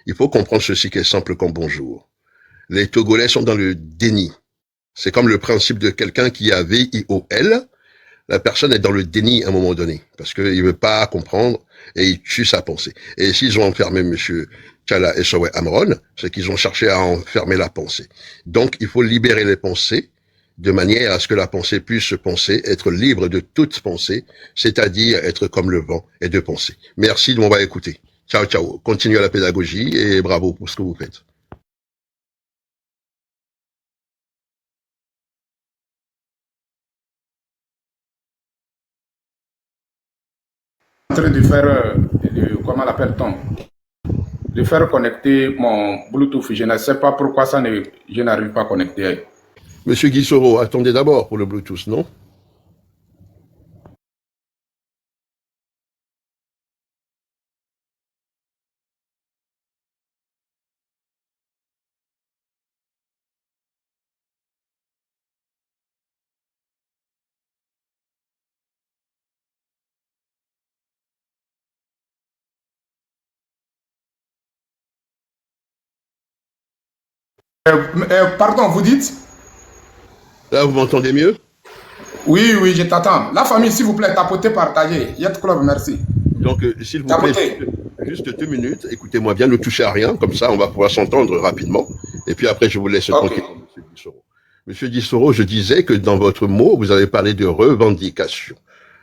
Il faut comprendre ceci qui est simple comme bonjour. Les Togolais sont dans le déni. C'est comme le principe de quelqu'un qui a VIOL. La personne est dans le déni à un moment donné, parce qu'il ne veut pas comprendre et il tue sa pensée. Et s'ils ont enfermé monsieur Tchala et Sowe Amron, c'est qu'ils ont cherché à enfermer la pensée. Donc, il faut libérer les pensées de manière à ce que la pensée puisse se penser, être libre de toute pensée, c'est-à-dire être comme le vent et de penser. Merci de m'avoir écouté. Ciao, ciao. Continuez la pédagogie et bravo pour ce que vous faites. En train de faire, comment l'appelle-t-on, de faire connecter mon Bluetooth. Je ne sais pas pourquoi je n'arrive pas à connecter. Monsieur Guissoro, attendez d'abord pour le Bluetooth, non? Pardon, vous dites? Là, vous m'entendez mieux? Oui, oui, je t'attends. La famille, s'il vous plaît, tapotez, partagez. Yacht Club, merci. Donc, s'il vous plaît, Tapotez. juste 2 minutes, écoutez-moi bien, ne touchez à rien, comme ça on va pouvoir s'entendre rapidement. Et puis après, je vous laisse tranquille, Ok. Monsieur Dissoro. Monsieur Dissoro, je disais que dans votre mot, vous avez parlé de revendication.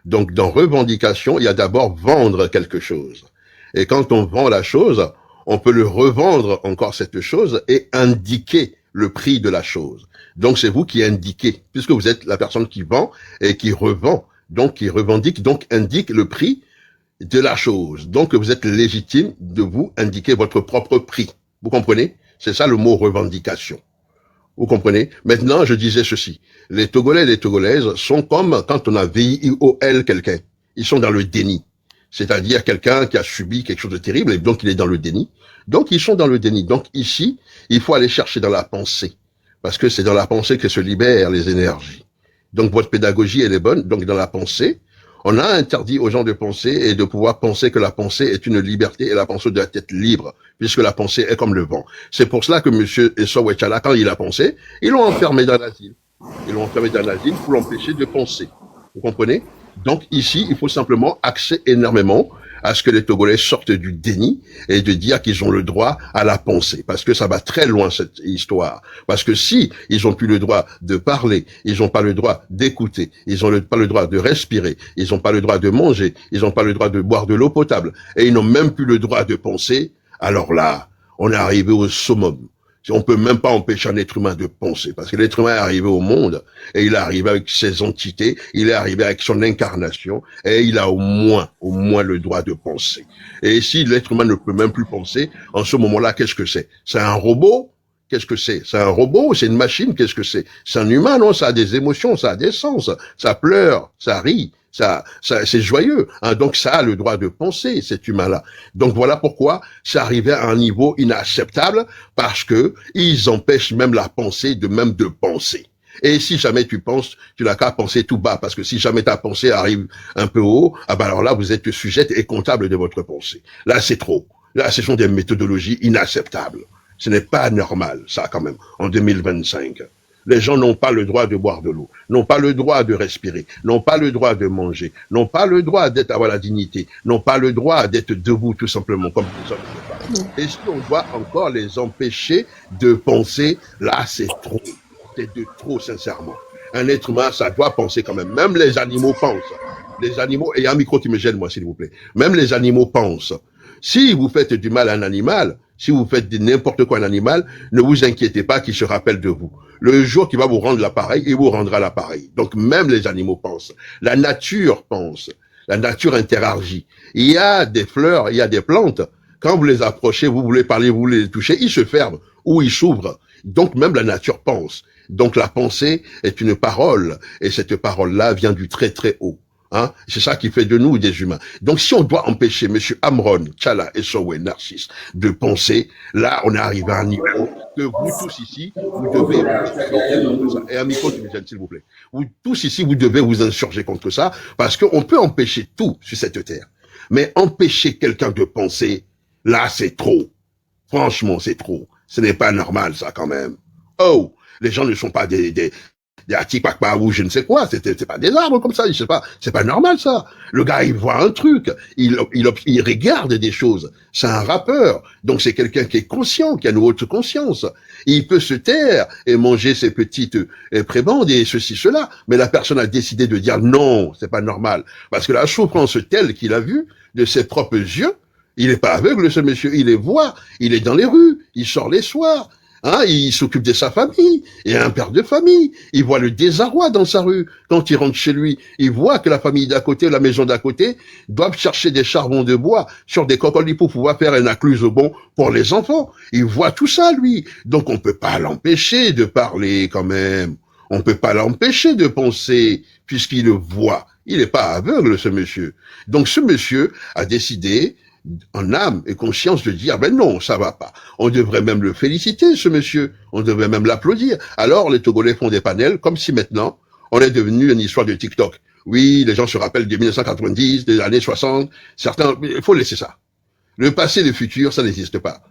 Donc, dans revendication, il y a d'abord vendre quelque chose. Et quand on vend la chose, on peut le revendre encore cette chose et indiquer le prix de la chose. Donc, c'est vous qui indiquez, puisque vous êtes la personne qui vend et qui revend, donc qui revendique, donc indique le prix de la chose. Donc, vous êtes légitime de vous indiquer votre propre prix. Vous comprenez? C'est ça le mot revendication. Vous comprenez? Maintenant, je disais ceci. Les Togolais et les Togolaises sont comme quand on a VIOL quelqu'un. Ils sont dans le déni. C'est-à-dire quelqu'un qui a subi quelque chose de terrible et donc il est dans le déni. Donc, ils sont dans le déni. Donc, ici, il faut aller chercher dans la pensée. Parce que c'est dans la pensée que se libèrent les énergies. Donc, votre pédagogie, elle est bonne. Donc, dans la pensée, on a interdit aux gens de penser et de pouvoir penser que la pensée est une liberté et la pensée doit être libre, puisque la pensée est comme le vent. C'est pour cela que M. Essowe Tchala, quand il a pensé, ils l'ont enfermé dans l'asile. Ils l'ont enfermé dans l'asile pour l'empêcher de penser. Vous comprenez? Donc ici, il faut simplement axer énormément à ce que les Togolais sortent du déni et de dire qu'ils ont le droit à la pensée. Parce que ça va très loin, cette histoire. Parce que si ils ont plus le droit de parler, ils n'ont pas le droit d'écouter, ils n'ont pas le droit de respirer, ils n'ont pas le droit de manger, ils n'ont pas le droit de boire de l'eau potable, et ils n'ont même plus le droit de penser, alors là, on est arrivé au summum. On peut même pas empêcher un être humain de penser, parce que l'être humain est arrivé au monde, et il est arrivé avec ses entités, il est arrivé avec son incarnation, et il a au moins le droit de penser. Et si l'être humain ne peut même plus penser, en ce moment-là, qu'est-ce que c'est? C'est un robot? Qu'est-ce que c'est? C'est un robot? C'est une machine? Qu'est-ce que c'est? C'est un humain, non? Ça a des émotions, ça a des sens, ça pleure, ça rit, ça c'est joyeux. Hein? Donc ça a le droit de penser, cet humain-là. Donc voilà pourquoi c'est arrivé à un niveau inacceptable, parce que ils empêchent même la pensée de même de penser. Et si jamais tu penses, tu n'as qu'à penser tout bas, parce que si jamais ta pensée arrive un peu haut, ah ben alors là, vous êtes sujette et comptable de votre pensée. Là, c'est trop. Là, ce sont des méthodologies inacceptables. Ce n'est pas normal, ça, quand même, en 2025. Les gens n'ont pas le droit de boire de l'eau, n'ont pas le droit de respirer, n'ont pas le droit de manger, n'ont pas le droit d'être avoir la dignité, n'ont pas le droit d'être debout, tout simplement, comme les hommes et les femmes. Et si on doit encore les empêcher de penser, là, c'est trop. C'est de trop, sincèrement. Un être humain, ça doit penser quand même. Même les animaux pensent. Les animaux, et il y a un micro qui me gêne, moi, s'il vous plaît. Même les animaux pensent. Si vous faites du mal à un animal, si vous faites n'importe quoi à un animal, ne vous inquiétez pas qu'il se rappelle de vous. Le jour qu'il va vous rendre l'appareil, il vous rendra l'appareil. Donc même les animaux pensent. La nature pense. La nature interagit. Il y a des fleurs, il y a des plantes. Quand vous les approchez, vous voulez parler, vous voulez les toucher, ils se ferment ou ils s'ouvrent. Donc même la nature pense. Donc la pensée est une parole, et cette parole-là vient du très très haut. Hein? C'est ça qui fait de nous des humains. Donc si on doit empêcher M. Amron, Tchala et Sowe, Narcisse, de penser, là on est arrivé à un niveau que vous tous ici, vous devez vous insurger contre ça. Et un micro qui me gêne, s'il vous plaît. Vous tous ici, vous devez vous insurger contre ça, parce qu'on peut empêcher tout sur cette terre. Mais empêcher quelqu'un de penser, là c'est trop. Franchement, c'est trop. Ce n'est pas normal, ça, quand même. Oh, les gens ne sont pas des atipakpa ou je ne sais quoi, c'est pas des arbres comme ça, je sais pas, c'est pas normal ça. Le gars, il voit un truc, il regarde des choses. C'est un rappeur, donc c'est quelqu'un qui est conscient, qui a une haute conscience. Il peut se taire et manger ses petites prébendes et ceci, cela, mais la personne a décidé de dire non, c'est pas normal. Parce que la souffrance telle qu'il a vue de ses propres yeux, il n'est pas aveugle, ce monsieur, il les voit, il est dans les rues, il sort les soirs. Hein, il s'occupe de sa famille, il est un père de famille, il voit le désarroi dans sa rue. Quand il rentre chez lui, il voit que la famille d'à côté, la maison d'à côté, doivent chercher des charbons de bois sur des cocolis pour pouvoir faire un accluse bon pour les enfants. Il voit tout ça, lui. Donc on peut pas l'empêcher de parler quand même. On peut pas l'empêcher de penser, puisqu'il le voit. Il n'est pas aveugle, ce monsieur. Donc ce monsieur a décidé en âme et conscience de dire, ben non, ça va pas. On devrait même le féliciter, ce monsieur. On devrait même l'applaudir. Alors, les Togolais font des panels, comme si maintenant, on est devenu une histoire de TikTok. Oui, les gens se rappellent de 1990, des années 60. Certains, il faut laisser ça. Le passé, le futur, ça n'existe pas.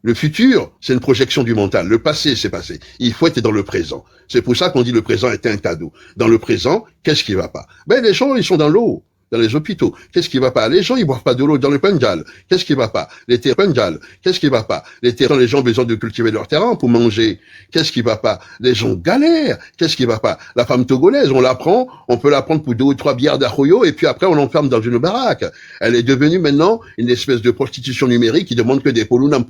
Le futur, c'est une projection du mental. Le passé, c'est passé. Il faut être dans le présent. C'est pour ça qu'on dit le présent est un cadeau. Dans le présent, qu'est-ce qui va pas? Ben, les gens, ils sont dans l'eau. Dans les hôpitaux, qu'est-ce qui va pas? Les gens, ils boivent pas de l'eau dans le Punjal. Qu'est-ce qui va pas? Les terrains Punjal, qu'est-ce qui va pas? Les terrains, les gens ont besoin de cultiver leur terrain pour manger. Qu'est-ce qui va pas? Les gens galèrent. Qu'est-ce qui va pas? La femme togolaise, on la prend, on peut la prendre pour 2 ou 3 bières d'arroyo et puis après on l'enferme dans une baraque. Elle est devenue maintenant une espèce de prostitution numérique qui demande que des polunam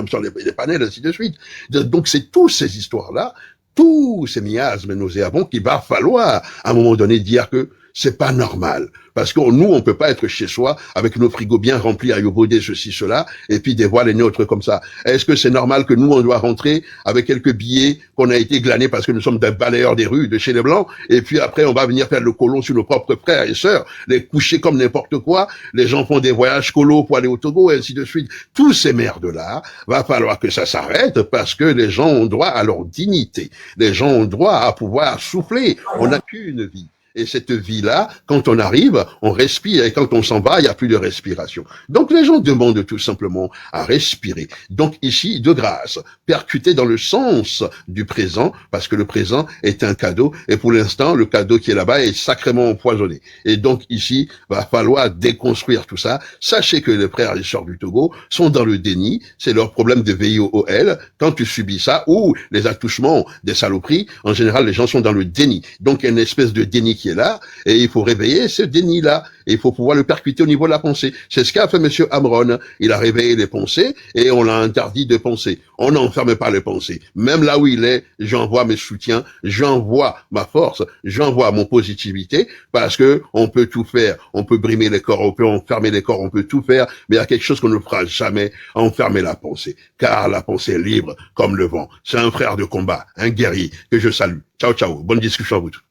sur les panels, ainsi de suite. Donc c'est toutes ces histoires-là, tous ces miasmes nauséabonds qu'il va falloir à un moment donné dire que c'est pas normal. Parce que nous, on peut pas être chez soi avec nos frigos bien remplis à yoboder ceci, cela, et puis dévoiler les nôtres comme ça. Est-ce que c'est normal que nous, on doit rentrer avec quelques billets qu'on a été glanés parce que nous sommes des balayeurs des rues de chez les Blancs, et puis après, on va venir faire le colon sur nos propres frères et sœurs, les coucher comme n'importe quoi, les gens font des voyages colos pour aller au Togo, et ainsi de suite. Tous ces merdes-là, va falloir que ça s'arrête parce que les gens ont droit à leur dignité. Les gens ont droit à pouvoir souffler. On n'a qu'une vie. Et cette vie-là, quand on arrive, on respire, et quand on s'en va, il n'y a plus de respiration. Donc les gens demandent tout simplement à respirer. Donc ici, de grâce, percuter dans le sens du présent, parce que le présent est un cadeau, et pour l'instant, le cadeau qui est là-bas est sacrément empoisonné. Et donc ici, va falloir déconstruire tout ça. Sachez que les frères et sœurs du Togo sont dans le déni, c'est leur problème de VIOL. Quand tu subis ça, ou les attouchements des saloperies, en général, les gens sont dans le déni. Donc il y a une espèce de déni qui est là, et il faut réveiller ce déni-là, et il faut pouvoir le percuter au niveau de la pensée. C'est ce qu'a fait monsieur Amron. Il a réveillé les pensées, et on l'a interdit de penser. On n'enferme pas les pensées. Même là où il est, j'envoie mes soutiens, j'envoie ma force, j'envoie mon positivité, parce que on peut tout faire. On peut brimer les corps, on peut enfermer les corps, on peut tout faire, mais il y a quelque chose qu'on ne fera jamais, enfermer la pensée. Car la pensée est libre, comme le vent. C'est un frère de combat, un guerrier, que je salue. Ciao, ciao. Bonne discussion à vous tous.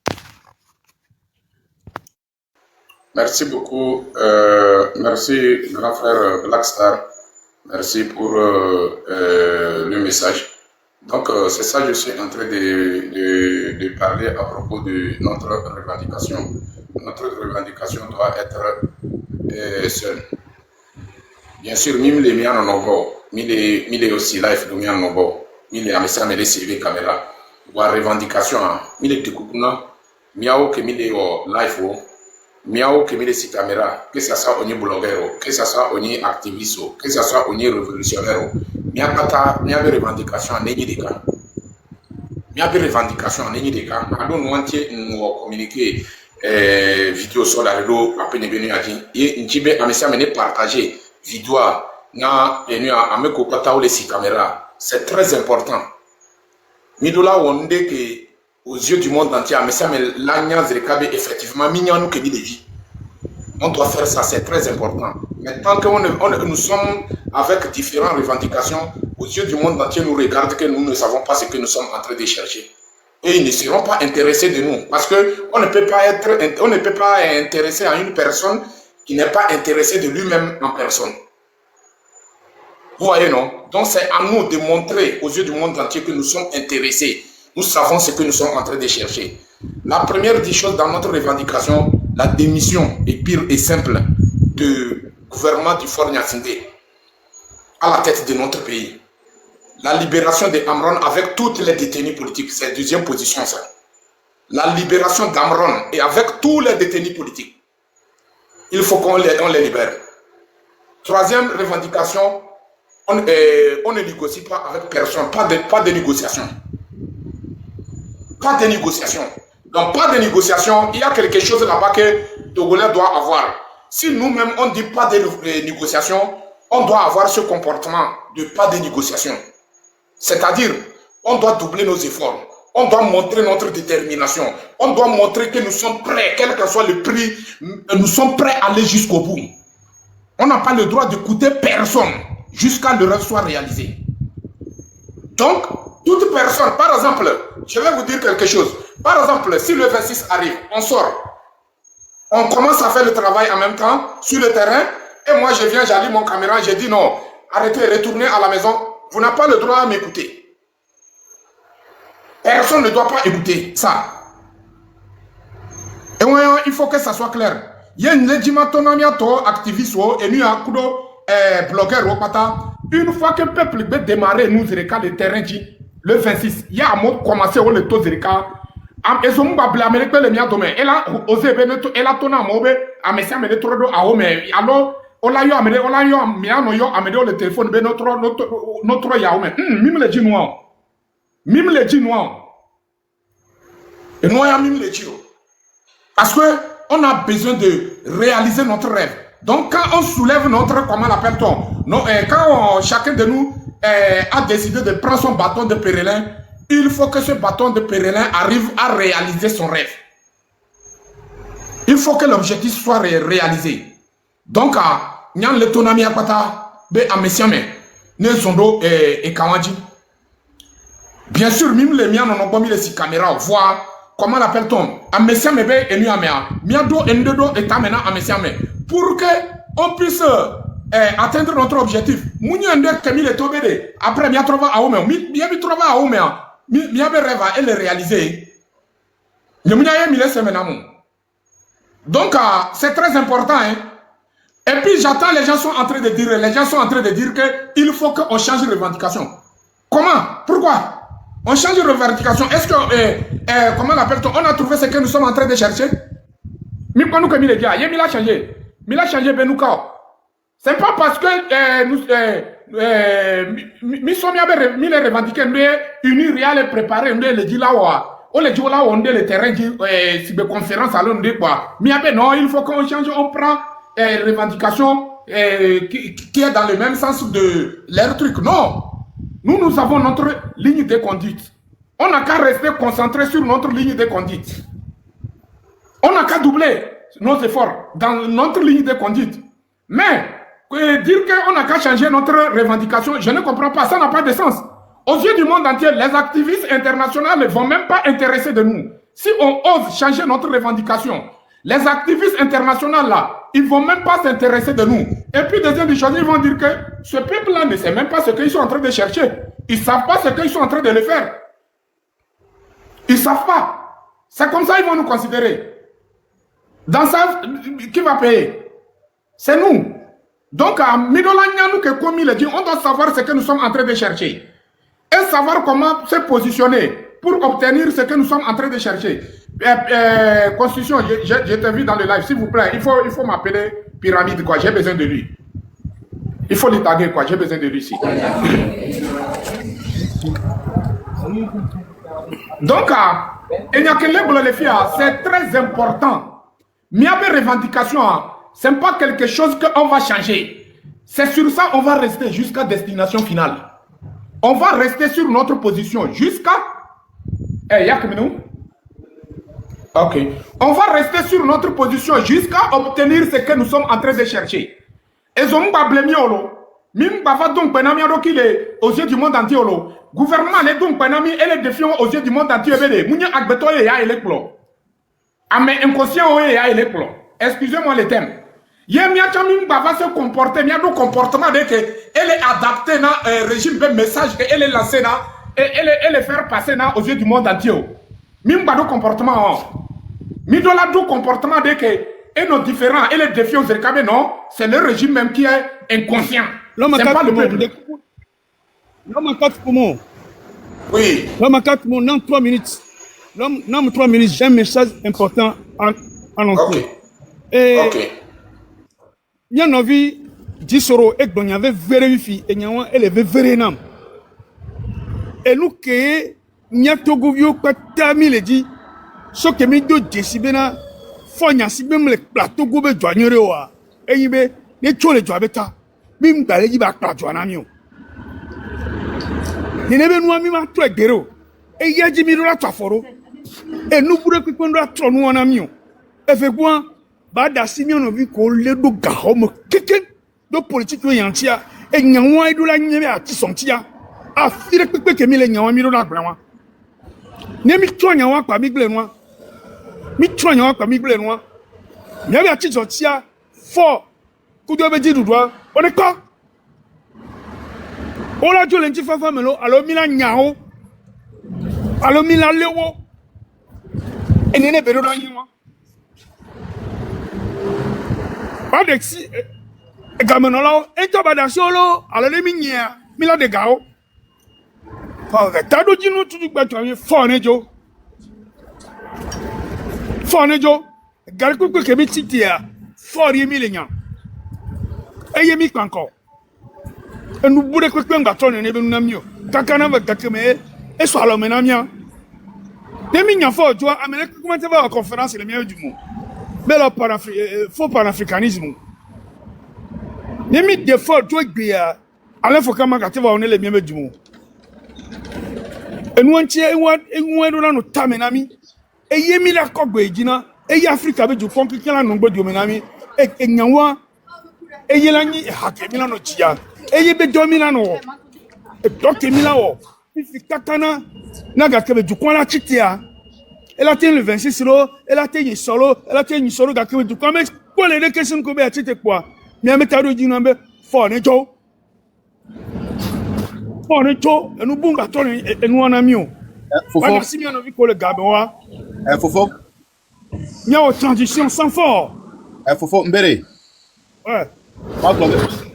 Merci beaucoup. Merci, grand frère Blackstar. Merci pour le message. Donc, c'est ça, je suis en train de parler à propos de notre revendication. Notre revendication doit être seule. Bien sûr, mime les miens en novo, mille aussi live de miens en novo, mille amesa mele CV caméra. Wa revendication, mille tukuna, miao que mille live wo. Miao que mille si caméra, que ça soit oni blogueur, que ça soit oni activiste, que ça soit oni révolutionnaire, mia pata, mia revendication en nengi deka. Mia revendication en nengi deka. Ado nous entier nous communiquer vidéo sur la réseau après ne venu à dire et njibe amesa mene partager vidéo na venu à me kopata ou les si caméra. C'est très important. Midola wonde que aux yeux du monde entier, mais ça, mais l'agneau zrekabe effectivement mignon que dit de vie. On doit faire ça, c'est très important. Mais tant que nous sommes avec différentes revendications, aux yeux du monde entier nous regardent que nous ne savons pas ce que nous sommes en train de chercher. Et ils ne seront pas intéressés de nous. Parce que on ne peut pas intéresser à une personne qui n'est pas intéressée de lui-même en personne. Vous voyez, non? Donc c'est à nous de montrer aux yeux du monde entier que nous sommes intéressés. Nous savons ce que nous sommes en train de chercher. La première des choses dans notre revendication, la démission est pure et simple du gouvernement du Fort Gnassingbé. à la tête de notre pays. La libération d'Amron avec toutes les détenus politiques, c'est la deuxième position ça. La libération d'Amron et avec tous les détenus politiques. Il faut qu'on les libère. Troisième revendication, on ne négocie pas avec personne, pas de négociation. Pas de négociation. Donc pas de négociation, il y a quelque chose là-bas que Togolais doit avoir. Si nous-mêmes on ne dit pas de négociation, on doit avoir ce comportement de pas de négociation. C'est-à-dire, on doit doubler nos efforts. On doit montrer notre détermination. On doit montrer que nous sommes prêts, quel que soit le prix, nous sommes prêts à aller jusqu'au bout. On n'a pas le droit d'écouter personne jusqu'à le rêve soit réalisé. Donc, toute personne, par exemple, je vais vous dire quelque chose. Par exemple, si le 26 arrive, on sort, on commence à faire le travail en même temps sur le terrain, et moi je viens, j'allume mon caméra, je dis non, arrêtez, retournez à la maison, vous n'avez pas le droit à m'écouter. Personne ne doit pas écouter ça. Et voyons, il faut que ça soit clair. Il y a une activiste et nous blogueur au pata. Une fois que le peuple va démarrer, nous le terrain dit le 26, il y a un mot commencé au le taux zerika. Et son mot blâmer que le mien domaine. Et là, osé beneto, et là ton amour, à messia me trop à home. Alors, on l'a eu amené, on l'a eu amené le téléphone, notre yaoume. Mime le dit noir. Mime les dit noirs. Et nous, mime les dit. Parce que on a besoin de réaliser notre rêve. Donc, quand on soulève notre, comment l'appelle-t-on, quand chacun de nous a décidé de prendre son bâton de pèlerin, il faut que ce bâton de pèlerin arrive à réaliser son rêve. Il faut que l'objectif soit réalisé. Donc, Nyan le tonami apata, be amesiame, ne sondo et kawaji. Bien sûr, même les miens n'ont pas mis les caméras, voir comment l'appelle-t-on, amesiame be et nuamea, miado endedo et tamena amesiame, pour que on puisse atteindre notre objectif. Mouni ende kemi le tobede, après mia trova a ome, mia mi trova a ome, mia be rêve et le réaliser. Le mounia mi laisse menamu. Donc, c'est très important, hein. Et puis j'attends, les gens sont en train de dire, qu'il faut qu'on change de revendication. Comment? Pourquoi? On change de revendication. Est-ce que, comment l'appelle-t-on? On a trouvé ce que nous sommes en train de chercher? Mais quand nous comme il est dit, il a changé. Il a changé Benouka. C'est pas parce que nous sommes mis les revendiquer, nous unis, réels, préparés, nous les dit là où on les dit là où on est le terrain, si de conférence à l'on dit quoi. Mais non, il faut qu'on change, on prend revendication qui est dans le même sens de leur truc. Non, nous avons notre ligne de conduite. On n'a qu'à rester concentré sur notre ligne de conduite. On n'a qu'à doubler nos efforts dans notre ligne de conduite. Mais dire qu'on n'a qu'à changer notre revendication, je ne comprends pas, ça n'a pas de sens. Aux yeux du monde entier, les activistes internationaux ne vont même pas intéresser de nous. Si on ose changer notre revendication, les activistes internationaux là, ils ne vont même pas s'intéresser de nous. Et puis deuxième des choses, ils vont dire que ce peuple-là ne sait même pas ce qu'ils sont en train de chercher. Ils ne savent pas ce qu'ils sont en train de le faire. Ils ne savent pas. C'est comme ça qu'ils vont nous considérer. Dans ça, qui va payer? C'est nous. Donc, à Midolagnanou que comme il dit, on doit savoir ce que nous sommes en train de chercher. Et savoir comment se positionner pour obtenir ce que nous sommes en train de chercher. Constitution, je t'ai vu dans le live, s'il vous plaît, il faut m'appeler Pyramide, quoi, j'ai besoin de lui. Il faut le taguer, quoi, j'ai besoin de lui ici. Donc, c'est très important. Mais il y a des revendications, ce n'est pas quelque chose qu'on va changer. C'est sur ça qu'on va rester jusqu'à destination finale. On va rester sur notre position jusqu'à... Ok. On va rester sur notre position jusqu'à obtenir ce que nous sommes en train de chercher. Et ils ont aux yeux du monde entier. Gouvernement les donc et les défiants aux yeux du monde entier. Inconscient excusez-moi le thème. Il y a se comporter, il y a un comportement de que elle est adaptée dans régime de message qu'elle est lancée et elle est faire passer aux yeux du monde entier. Même pas de comportement. Mais dans le comportement de que et nos différents et les défis aux non, c'est le régime même qui est inconscient. L'homme à C'est pas quatre le poumons. peuple. L'homme à quatre poumons. Oui. L'homme à quatre poumons, dans 3 minutes. L'homme 3 minutes, j'ai un message important à annoncer. Ok. Et Ok. il y a une vie, Jisoro, et donc il y avait vérifié, et il y avait vérifié. Et nous, qui n'y a togo vieux, pas terminé, les dit, ce que mes deux décibels, faut y a même les plateaux gobe joignere wa, et y be, les tchons les joabeta, bim d'aller y va plateau en amion. Il n'y avait nous ami ma toi guéro, et y a dit la taforo, et nous pourrions que qu'on doit trop nous en amion. Et fait quoi? Bada Simeon on vu qu'on les do gahom, quelqu'un de politique yantia, et n'y a moins de la n'y a ti son tia. A fire pepe ke mi le nyawa mi do na gba wa ne mi tro nyawa pa mi gle no mi tro nyawa pa mi gle no nya bi a ti so tia for ku do be ji dudwa o ne ko o la jo le nti fafa melo alo mi la nyawo alo mi la lewo ene ne be do yin wa ba de si e ga me no lo e to ba da so lo alo le mi nya mi la de ga o Tado Jino to the better Fornejo Garco Kemitia 40 million. Ayemi Kanko. And we would have quick baton and even Namio. Takana Takame, a swallow menamia. Naming for to American conference in the Miajumo. Bella for Pan-Africanism. Naming the 4 to a beer. I left for Kamakateva on the Miajumo. And one chair, one no taminami, a yemila cogwagina, a Africa be to Conquicala number dominami, a Yawa, a Yelani, a Hakemilano Chia, a Yebe Dominano, a Doctor Milao, if the Katana, Nagakabe to Quana Chitia, a Latin 26 solo, a Latin solo, a Latin solo that came to come, one education could be a Chitequa, Miametaro number 4 Nejo. Fonecho, et nous bunga toni et nous en amions. Fofo. Si bien envie que le Gaboa, Fofo. il y a une transition sans fort. Fofo, Mbere. Ouais.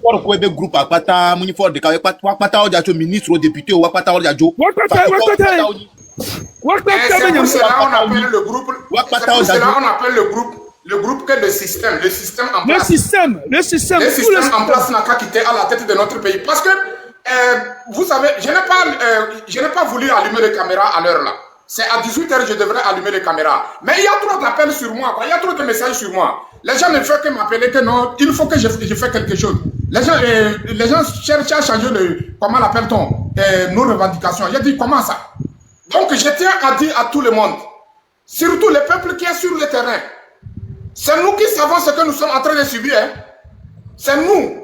Pour quoi le groupe a pata, mon fort de Kawe, pata ou d'être ministre ou député ou pata ou d'adjo. C'est pour cela on appelle le groupe. C'est pour cela on appelle le groupe que le système en place. Le système en place n'a qu'à quitter à la tête de notre pays. Parce que vous savez, je n'ai pas voulu allumer les caméras à l'heure là. C'est à 18h que je devrais allumer les caméras. Mais il y a trop d'appels sur moi, quoi. Il y a trop de messages sur moi. Les gens ne font que m'appeler que non, il faut que je fasse quelque chose. Les gens cherchent à changer comment l'appelle-t-on, nos revendications. J'ai dit comment ça? Donc je tiens à dire à tout le monde, surtout les peuples qui sont sur le terrain, c'est nous qui savons ce que nous sommes en train de subir. Hein. C'est nous.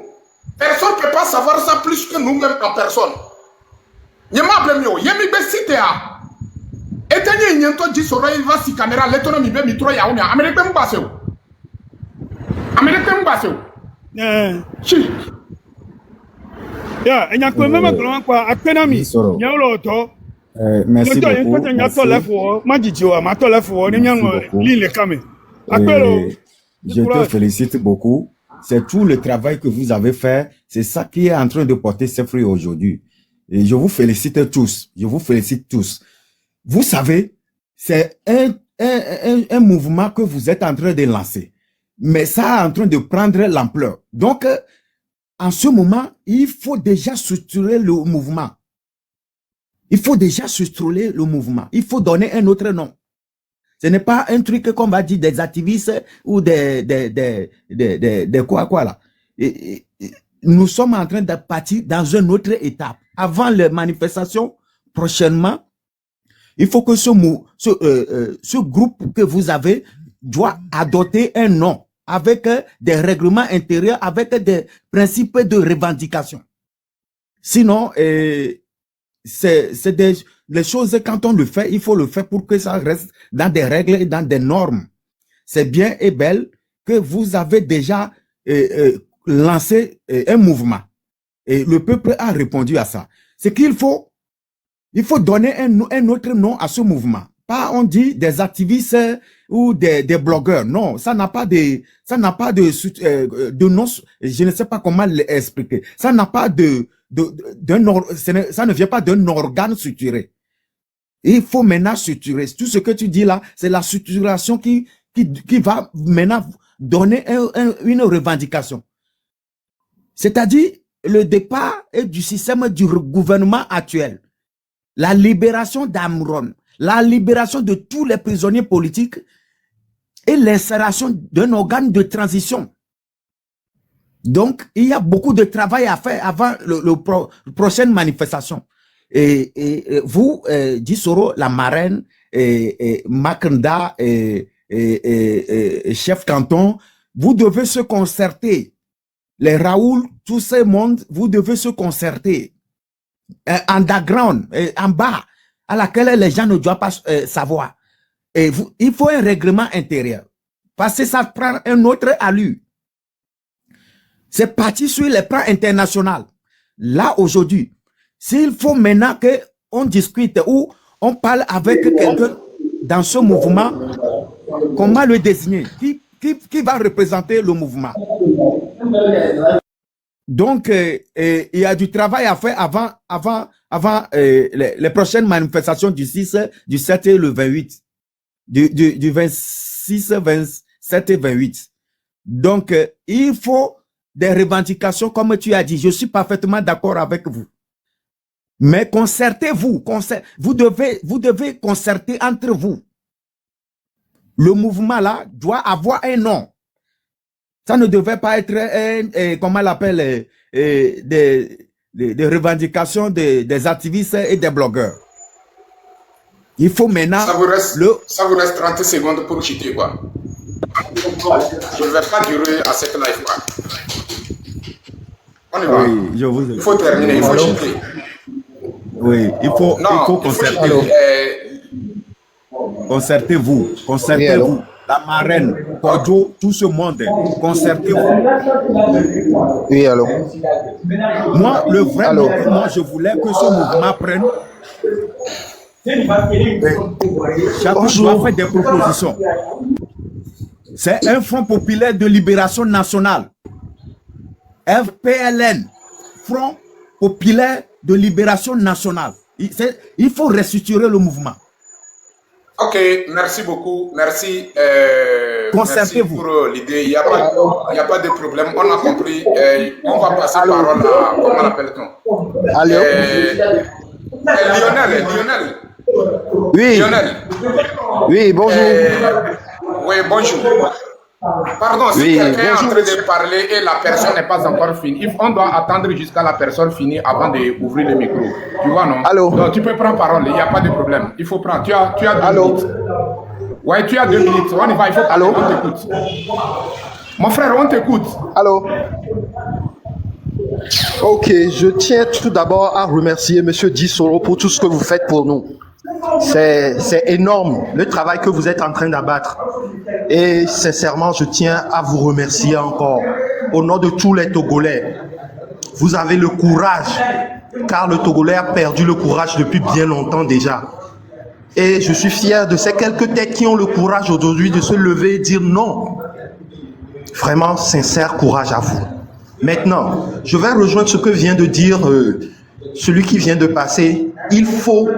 Personne ne peut pas savoir ça plus que nous-mêmes en personne. Merci beaucoup. Je te félicite beaucoup. C'est tout le travail que vous avez fait. C'est ça qui est en train de porter ses fruits aujourd'hui. Et je vous félicite tous. Je vous félicite tous. Vous savez, c'est un mouvement que vous êtes en train de lancer. Mais ça est en train de prendre l'ampleur. Donc, en ce moment, il faut déjà structurer le mouvement. Il faut déjà structurer le mouvement. Il faut donner un autre nom. Ce n'est pas un truc qu'on va dire des activistes ou des quoi là. Nous sommes en train de partir dans une autre étape. Avant les manifestations, prochainement, il faut que ce groupe que vous avez doit adopter un nom avec des règlements intérieurs, avec des principes de revendication. Sinon, c'est les choses, quand on le fait, il faut le faire pour que ça reste dans des règles et dans des normes. C'est bien et belle que vous avez déjà lancé un mouvement. Et le peuple a répondu à ça. C'est qu'il faut, il faut donner un autre nom à ce mouvement. Pas on dit des activistes ou des blogueurs. Non, ça n'a pas de nom, je ne sais pas comment l'expliquer. Ça n'a pas ça ne vient pas d'un organe structuré. Il faut maintenant structurer. Tout ce que tu dis là, c'est la structuration qui va maintenant donner une revendication. C'est-à-dire, le départ est du système du gouvernement actuel. La libération d'Amron, la libération de tous les prisonniers politiques et l'installation d'un organe de transition. Donc, il y a beaucoup de travail à faire avant la prochaine manifestation. Et vous, Dissoro, la marraine, Makanda, chef canton, vous devez se concerter. Les Raoul, tous ces mondes, vous devez se concerter. Underground, en bas, à laquelle les gens ne doivent pas savoir. Et il faut un règlement intérieur. Parce que ça prend un autre allure. C'est parti sur les plans internationaux. Là, aujourd'hui, s'il faut maintenant qu'on discute ou on parle avec quelqu'un dans ce mouvement, comment le désigner? Qui va représenter le mouvement? Donc, il y a du travail à faire avant les prochaines manifestations du 6, du 7 et le 28. Du 26, 27 et 28. Donc, il faut des revendications, comme tu as dit. Je suis parfaitement d'accord avec vous. Mais concertez-vous. Vous devez concerter entre vous. Le mouvement là doit avoir un nom. Ça ne devait pas être comment on l'appelle, des revendications des activistes et des blogueurs. Il faut maintenant... Ça vous reste 30 secondes pour chuter, quoi. Je ne vais pas durer à cette live, quoi. On y va. Oui, il faut terminer, il faut chuter. Oui, il faut concerter. Concertez-vous. Concertez-vous. La marraine, Kodjo, tout ce monde, concertez-vous. Oui, allô. Moi, le vrai mouvement, je voulais que ce mouvement prenne. Chacun doit faire des propositions. C'est un Front populaire de libération nationale. FPLN, Front populaire de libération nationale. Il faut restructurer le mouvement. Ok, merci beaucoup. Merci, merci pour l'idée. Il n'y a pas de problème. On a compris. On va passer parole à... Comment l'appelle-t-on? Allô? Lionel. Oui. Lionel. Oui, bonjour. Oui, bonjour. Pardon, si quelqu'un est en train de parler et la personne n'est pas encore finie, on doit attendre jusqu'à la personne finie avant d'ouvrir le micro. Tu vois, non? Allô? Donc, tu peux prendre parole, il n'y a pas de problème. Il faut prendre. Tu as 2 minutes. Ouais, tu as 2 minutes. On y va, il faut parler. On t'écoute. Mon frère, on t'écoute. Allô? Ok, je tiens tout d'abord à remercier M. Dissoro pour tout ce que vous faites pour nous. C'est énorme le travail que vous êtes en train d'abattre. Et sincèrement, je tiens à vous remercier encore. Au nom de tous les Togolais, vous avez le courage, car le Togolais a perdu le courage depuis bien longtemps déjà. Et je suis fier de ces quelques têtes qui ont le courage aujourd'hui de se lever et dire non. Vraiment, sincère courage à vous. Maintenant, je vais rejoindre ce que vient de dire celui qui vient de passer. Il faut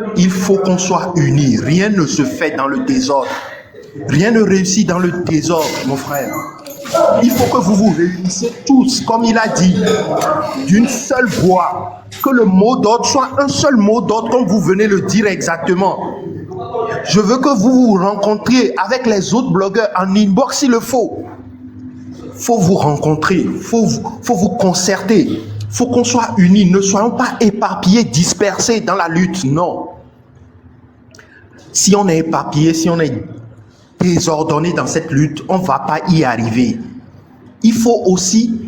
qu'on soit unis. Rien ne se fait dans le désordre. Rien ne réussit dans le désordre, mon frère. Il faut que vous vous réunissiez tous, comme il a dit, d'une seule voix. Que le mot d'ordre soit un seul mot d'ordre, comme vous venez le dire exactement. Je veux que vous vous rencontriez avec les autres blogueurs en inbox s'il le faut. Faut vous rencontrer, faut vous concerter. Faut qu'on soit unis, ne soyons pas éparpillés, dispersés dans la lutte, non. Si on est éparpillé, si on est désordonné dans cette lutte, on ne va pas y arriver. Il faut aussi,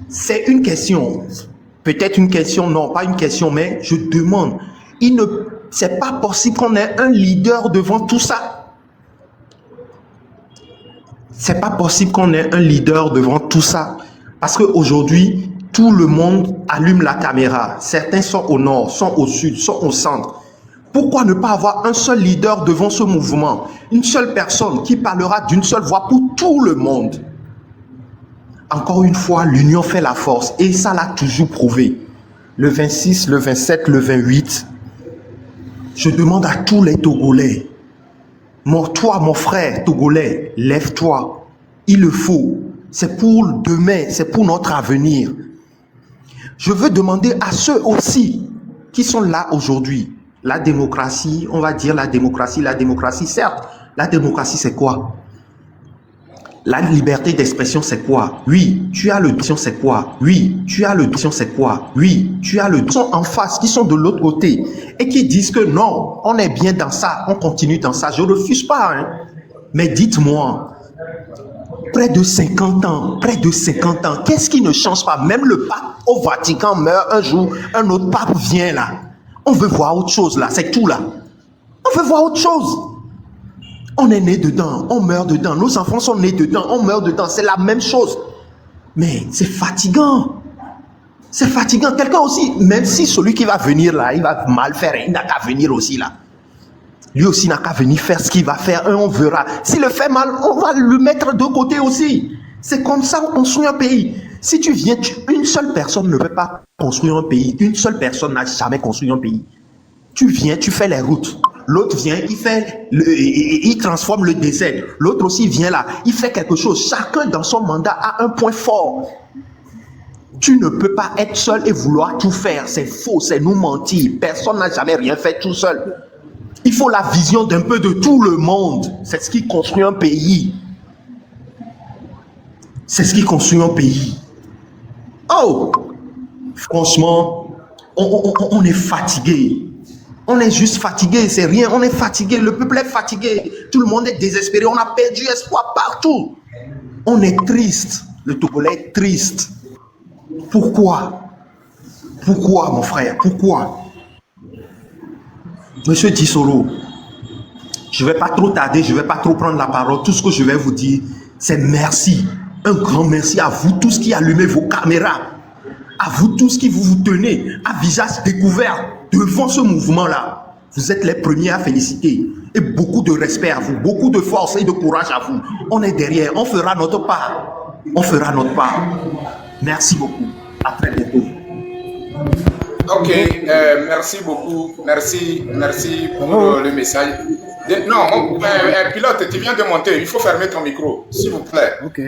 c'est une question, peut-être une question, non, pas une question, mais je demande, c'est pas possible qu'on ait un leader devant tout ça. C'est pas possible qu'on ait un leader devant tout ça. Parce qu'aujourd'hui, tout le monde allume la caméra. Certains sont au nord, sont au sud, sont au centre. Pourquoi ne pas avoir un seul leader devant ce mouvement? Une seule personne qui parlera d'une seule voix pour tout le monde. Encore une fois, l'union fait la force et ça l'a toujours prouvé. Le 26, le 27, le 28, je demande à tous les Togolais, toi, mon frère Togolais, lève-toi. Il le faut. C'est pour demain, c'est pour notre avenir. Je veux demander à ceux aussi qui sont là aujourd'hui. La démocratie, on va dire la démocratie, certes. La démocratie, c'est quoi? La liberté d'expression, c'est quoi? Oui, tu as le diction, c'est quoi? Oui, tu as le diction, c'est quoi? Oui, tu as le sont en face, qui sont de l'autre côté et qui disent que non, on est bien dans ça, on continue dans ça. Je ne refuse pas, hein. Mais dites-moi, près de 50 ans, qu'est-ce qui ne change pas? Même le pape au Vatican meurt un jour, un autre pape vient là. On veut voir autre chose là, c'est tout là. On veut voir autre chose. On est né dedans, on meurt dedans. Nos enfants sont nés dedans, on meurt dedans. C'est la même chose. Mais c'est fatigant. C'est fatigant. Quelqu'un aussi, même si celui qui va venir là, il va mal faire, il n'a qu'à venir aussi là. Lui aussi n'a qu'à venir faire ce qu'il va faire et on verra. S'il le fait mal, on va le mettre de côté aussi. C'est comme ça qu'on construit un pays. Si tu viens, une seule personne ne peut pas construire un pays. Une seule personne n'a jamais construit un pays. Tu viens, tu fais les routes. L'autre vient, il transforme le désert. L'autre aussi vient là, il fait quelque chose. Chacun dans son mandat a un point fort. Tu ne peux pas être seul et vouloir tout faire. C'est faux, c'est nous mentir. Personne n'a jamais rien fait tout seul. Il faut la vision d'un peu de tout le monde. C'est ce qui construit un pays. C'est ce qui construit un pays. Oh! Franchement, on est fatigué. On est juste fatigué, c'est rien. On est fatigué, le peuple est fatigué. Tout le monde est désespéré. On a perdu espoir partout. On est triste. Le Togolais est triste. Pourquoi? Pourquoi, mon frère? Pourquoi? Monsieur Dissolo, je ne vais pas trop tarder, je ne vais pas trop prendre la parole. Tout ce que je vais vous dire, c'est merci. Un grand merci à vous tous qui allumez vos caméras. À vous tous qui vous tenez à visage découvert devant ce mouvement-là. Vous êtes les premiers à féliciter. Et beaucoup de respect à vous, beaucoup de force et de courage à vous. On est derrière, on fera notre part. On fera notre part. Merci beaucoup. À très bientôt. Ok, merci beaucoup. Merci pour le message. Non, pilote, tu viens de monter. Il faut fermer ton micro, s'il vous plaît. Ok.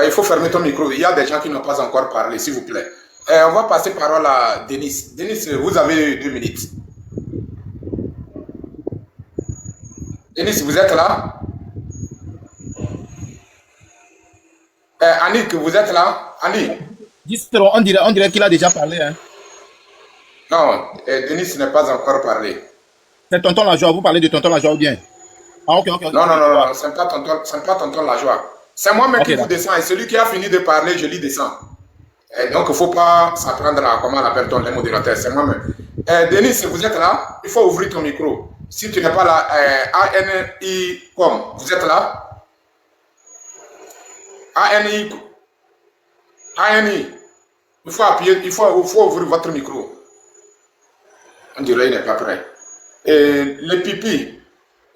Il faut fermer ton micro. Il y a des gens qui n'ont pas encore parlé, s'il vous plaît. On va passer parole à Denis. Denis, vous avez 2 minutes. Denis, vous êtes là? Annick, vous êtes là? Annick? On dirait qu'il a déjà parlé. Hein. Non, Denis n'a pas encore parlé. C'est Tonton Lajoie, vous parlez de Tonton Lajoie ou bien? Ah, ok. Non, ce n'est pas Tonton Lajoie. C'est moi-même qui vous descends. Et celui qui a fini de parler, je lui descends. Donc, il ne faut pas s'apprendre à comment on appelle les modérateurs. C'est moi-même. Denis, vous êtes là? Il faut ouvrir ton micro. Si tu n'es pas là, ANI.com, vous êtes là? ANI. Il faut appuyer, il faut ouvrir votre micro. On dirait qu'il n'est pas prêt. Les pipis.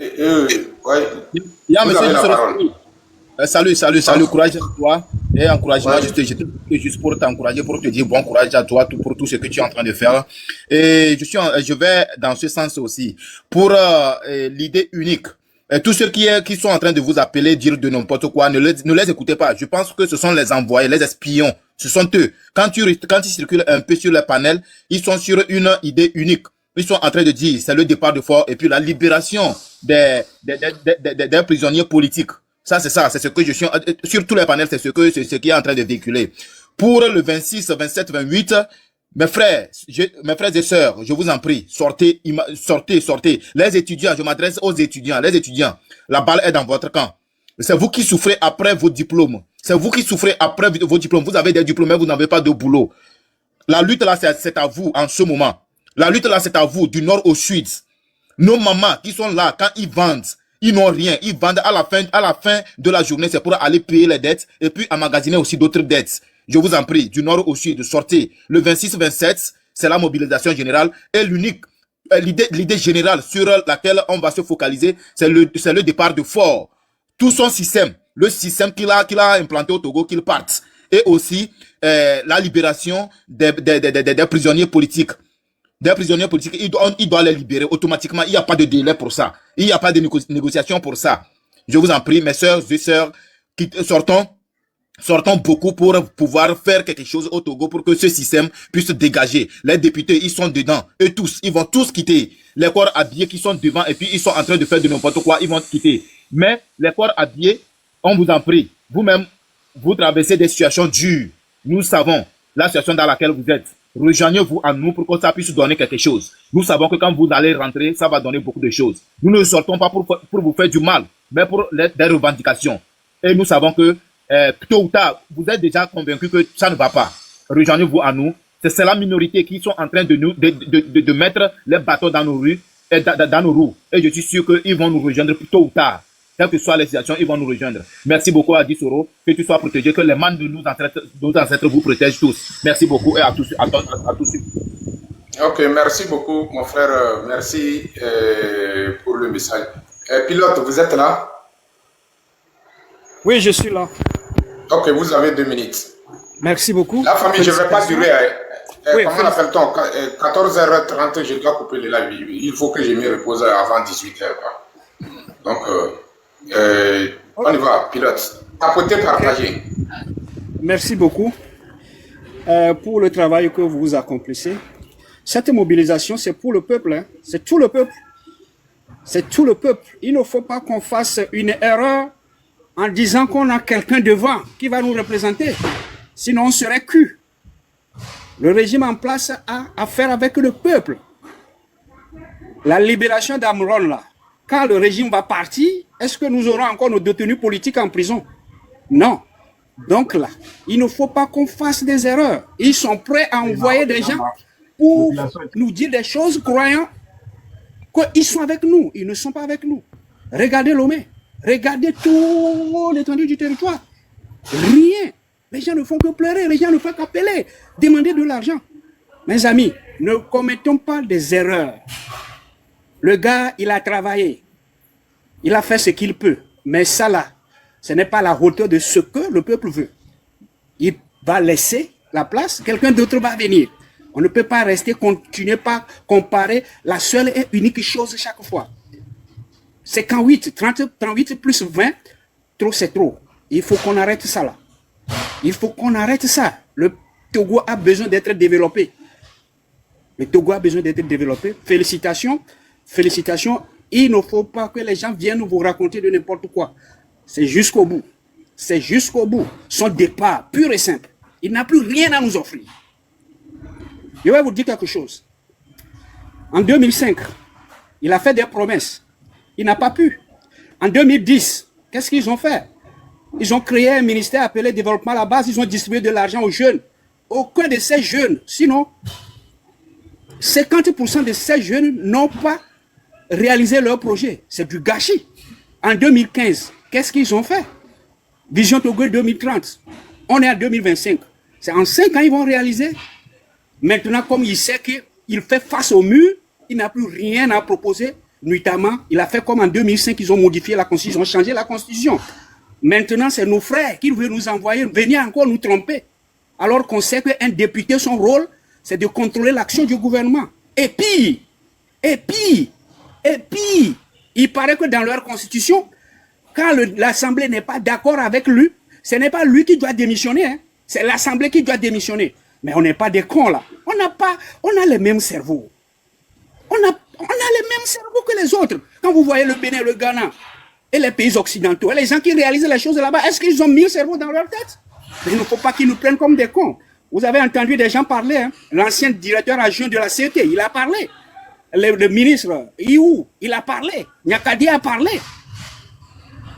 Ouais. Il y a vous avez la parole. Salut, courage à toi et encouragement. Juste pour t'encourager, pour te dire bon courage à toi pour tout ce que tu es en train de faire. Et je vais dans ce sens aussi pour l'idée unique. Et tous ceux qui sont en train de vous appeler, dire de n'importe quoi, ne les écoutez pas. Je pense que ce sont les envoyés, les espions. Ce sont eux. Quand ils circulent un peu sur le panel, ils sont sur une idée unique. Ils sont en train de dire c'est le départ de Fort et puis la libération des prisonniers politiques. Ça, c'est ce que je suis, sur tous les panels, c'est ce qui est en train de véhiculer. Pour le 26, 27, 28, mes frères et sœurs, je vous en prie, sortez. Les étudiants, je m'adresse aux étudiants, la balle est dans votre camp. C'est vous qui souffrez après vos diplômes. Vous avez des diplômes, mais vous n'avez pas de boulot. La lutte là, c'est à vous en ce moment. La lutte là, c'est à vous, du nord au sud. Nos mamans qui sont là, quand ils vendent, ils n'ont rien. Ils vendent à la fin de la journée, c'est pour aller payer les dettes et puis emmagasiner aussi d'autres dettes. Je vous en prie, du nord au sud, sortez. Le 26-27, c'est la mobilisation générale et l'unique. l'idée générale sur laquelle on va se focaliser, c'est le départ de Faure. Tout son système, le système qu'il a implanté au Togo, qu'il parte. Et aussi la libération des prisonniers politiques. Des prisonniers politiques, il doit les libérer automatiquement. Il n'y a pas de délai pour ça. Il n'y a pas de négociation pour ça. Je vous en prie, mes sœurs et sœurs, sortons beaucoup pour pouvoir faire quelque chose au Togo pour que ce système puisse dégager. Les députés, ils sont dedans. Eux tous, ils vont tous quitter. Les corps habillés qui sont devant et puis ils sont en train de faire de n'importe quoi, ils vont quitter. Mais les corps habillés, on vous en prie, vous-même, vous traversez des situations dures. Nous savons la situation dans laquelle vous êtes. Rejoignez-vous à nous pour que ça puisse donner quelque chose. Nous savons que quand vous allez rentrer, ça va donner beaucoup de choses. Nous ne sortons pas pour vous faire du mal, mais pour des revendications. Et nous savons que tôt ou tard, vous êtes déjà convaincus que ça ne va pas. Rejoignez-vous à nous. C'est la minorité qui sont en train de mettre les bâtons dans nos rues et dans nos roues. Et je suis sûr qu'ils vont nous rejoindre tôt ou tard. Quelle que soit la situation, ils vont nous rejoindre. Merci beaucoup à Dissoro, que tu sois protégé, que les mains de nos ancêtres vous protègent tous. Merci beaucoup et à tous. Ok, merci beaucoup, mon frère. Merci pour le message. Pilote, vous êtes là? Oui, je suis là. Ok, vous avez 2 minutes. Merci beaucoup. La famille, je ne vais pas durer. Oui, comment appelle-t-on? 14h30, je dois couper le live. Il faut que je me repose avant 18h. Donc, on y va, pilote. Tapoter, partager. Merci beaucoup pour le travail que vous accomplissez. Cette mobilisation, c'est pour le peuple. Hein. C'est tout le peuple. C'est tout le peuple. Il ne faut pas qu'on fasse une erreur en disant qu'on a quelqu'un devant qui va nous représenter. Sinon, on serait cul. Le régime en place a affaire avec le peuple. La libération d'Amron, là, quand le régime va partir, est-ce que nous aurons encore nos détenus politiques en prison? Non. Donc là, il ne faut pas qu'on fasse des erreurs. Ils sont prêts à envoyer des gens pour nous dire des choses croyant qu'ils sont avec nous. Ils ne sont pas avec nous. Regardez Lomé. Regardez tout l'étendue du territoire. Rien. Les gens ne font que pleurer. Les gens ne font qu'appeler. Demander de l'argent. Mes amis, ne commettons pas des erreurs. Le gars, il a travaillé. Il a fait ce qu'il peut. Mais ça là, ce n'est pas la hauteur de ce que le peuple veut. Il va laisser la place. Quelqu'un d'autre va venir. On ne peut pas rester, continuer par comparer la seule et unique chose chaque fois. 58, 38 plus 20, trop c'est trop. Il faut qu'on arrête ça là. Il faut qu'on arrête ça. Le Togo a besoin d'être développé. Le Togo a besoin d'être développé. Félicitations. Félicitations. Il ne faut pas que les gens viennent vous raconter de n'importe quoi. C'est jusqu'au bout. C'est jusqu'au bout. Son départ, pur et simple. Il n'a plus rien à nous offrir. Je vais vous dire quelque chose. En 2005, il a fait des promesses. Il n'a pas pu. En 2010, qu'est-ce qu'ils ont fait? Ils ont créé un ministère appelé Développement à la base. Ils ont distribué de l'argent aux jeunes. Aucun de ces jeunes, sinon, 50% de ces jeunes n'ont pas réalisé leur projet. C'est du gâchis. En 2015, qu'est-ce qu'ils ont fait? Vision Togo 2030. On est en 2025. C'est en 5 ans qu'ils vont réaliser. Maintenant, comme il sait qu'il fait face au mur, il n'a plus rien à proposer. Notamment, il a fait comme en 2005, ils ont modifié la Constitution, ils ont changé la Constitution. Maintenant, c'est nos frères qui veulent nous envoyer, venir encore nous tromper. Alors qu'on sait qu'un député, son rôle, c'est de contrôler l'action du gouvernement. Et puis, il paraît que dans leur Constitution, quand l'Assemblée n'est pas d'accord avec lui, ce n'est pas lui qui doit démissionner, hein. C'est l'Assemblée qui doit démissionner. Mais on n'est pas des cons là. On a les mêmes cerveaux. On a les mêmes cerveaux que les autres. Quand vous voyez le Bénin, le Ghana et les pays occidentaux, et les gens qui réalisent les choses là-bas, est-ce qu'ils ont 1000 cerveaux dans leur tête? Mais il ne faut pas qu'ils nous prennent comme des cons. Vous avez entendu des gens parler, hein? L'ancien directeur adjoint de la CET, il a parlé. Le ministre Iou, il a parlé. Nyakadi a parlé.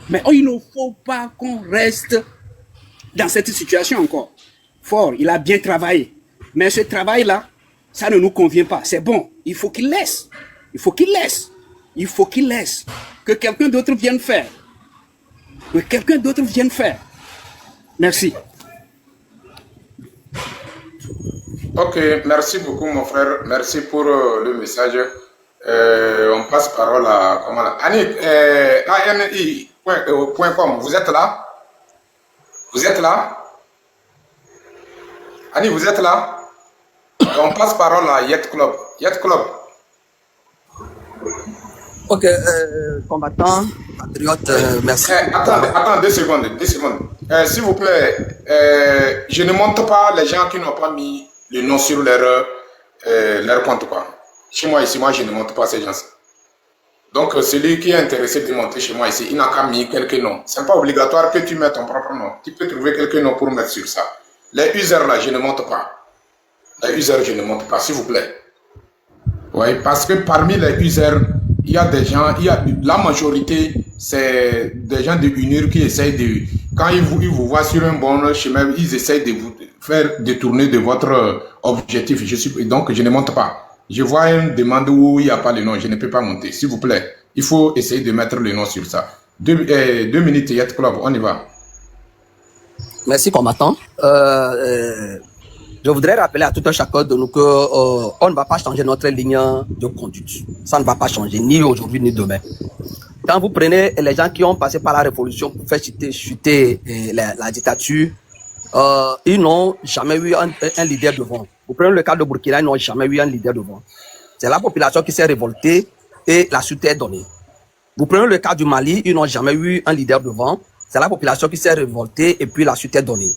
Mais il ne faut pas qu'on reste dans cette situation encore. Fort, il a bien travaillé. Mais ce travail-là, ça ne nous convient pas. C'est bon. Il faut qu'il laisse. Il faut qu'il laisse. Il faut qu'il laisse. Que quelqu'un d'autre vienne faire. Que quelqu'un d'autre vienne faire. Merci. Ok, merci beaucoup mon frère. Merci pour le message. On passe parole à comment là? Annie, ANI.com, vous êtes là? Vous êtes là? Annie, vous êtes là? On passe parole à Yet Club. Yet Club. Ok, combattant, patriote, merci. Attends 2 secondes. S'il vous plaît, je ne montre pas les gens qui n'ont pas mis le nom sur leur compte, quoi. Chez moi ici, moi je ne montre pas ces gens. Donc celui qui est intéressé de monter chez moi ici, il n'a qu'à mettre quelques noms. C'est pas obligatoire que tu mettes ton propre nom. Tu peux trouver quelques noms pour mettre sur ça. Les users là, je ne monte pas. Les users, je ne monte pas, s'il vous plaît. Oui, parce que parmi les users, il y a des gens, la majorité, c'est des gens de UNIR qui essayent de, quand ils vous voient sur un bon chemin, ils essayent de vous faire détourner de votre objectif. Donc, je ne monte pas. Je vois une demande où il n'y a pas le nom, je ne peux pas monter. S'il vous plaît, il faut essayer de mettre le nom sur ça. 2 minutes, Yet Club, on y va. Merci, combattant. Je voudrais rappeler à tout un chacun de nous que on ne va pas changer notre ligne de conduite. Ça ne va pas changer, ni aujourd'hui, ni demain. Quand vous prenez les gens qui ont passé par la révolution pour faire chuter la dictature, ils n'ont jamais eu un leader devant. Vous prenez le cas de Burkina, ils n'ont jamais eu un leader devant. C'est la population qui s'est révoltée et la suite est donnée. Vous prenez le cas du Mali, ils n'ont jamais eu un leader devant. C'est la population qui s'est révoltée et puis la suite est donnée.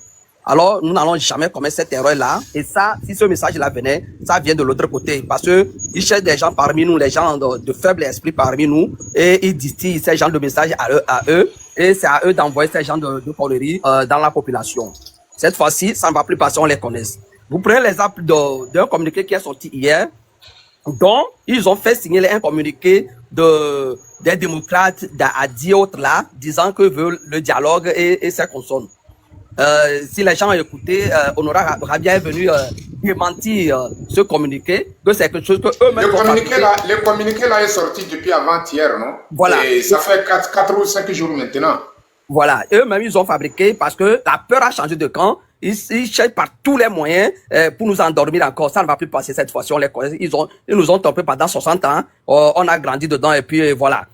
Alors, nous n'allons jamais commettre cette erreur-là. Et ça, si ce message-là venait, ça vient de l'autre côté. Parce que ils cherchent des gens parmi nous, les gens de faible esprit parmi nous, et ils distillent ces gens de messages à eux. Et c'est à eux d'envoyer ces gens de conneries dans la population. Cette fois-ci, ça ne va plus passer, on les connaît. Vous prenez l'exemple d'un communiqué qui est sorti hier, dont ils ont fait signer un communiqué des démocrates d'Adi autres là, disant que veulent le dialogue et ses consonnes. Si les gens ont écouté, Honorable Rabia est venu démentir ce communiqué, que c'est quelque chose que eux-mêmes le communiqué là est sorti depuis avant-hier, non? Voilà. Et ça fait 4 ou 5 jours maintenant. Voilà. Eux-mêmes, ils ont fabriqué parce que la peur a changé de camp. Ils cherchent par tous les moyens pour nous endormir encore. Ça ne va plus passer cette fois-ci. On les connaît. Ils nous ont trompés pendant 60 ans. On a grandi dedans et puis voilà.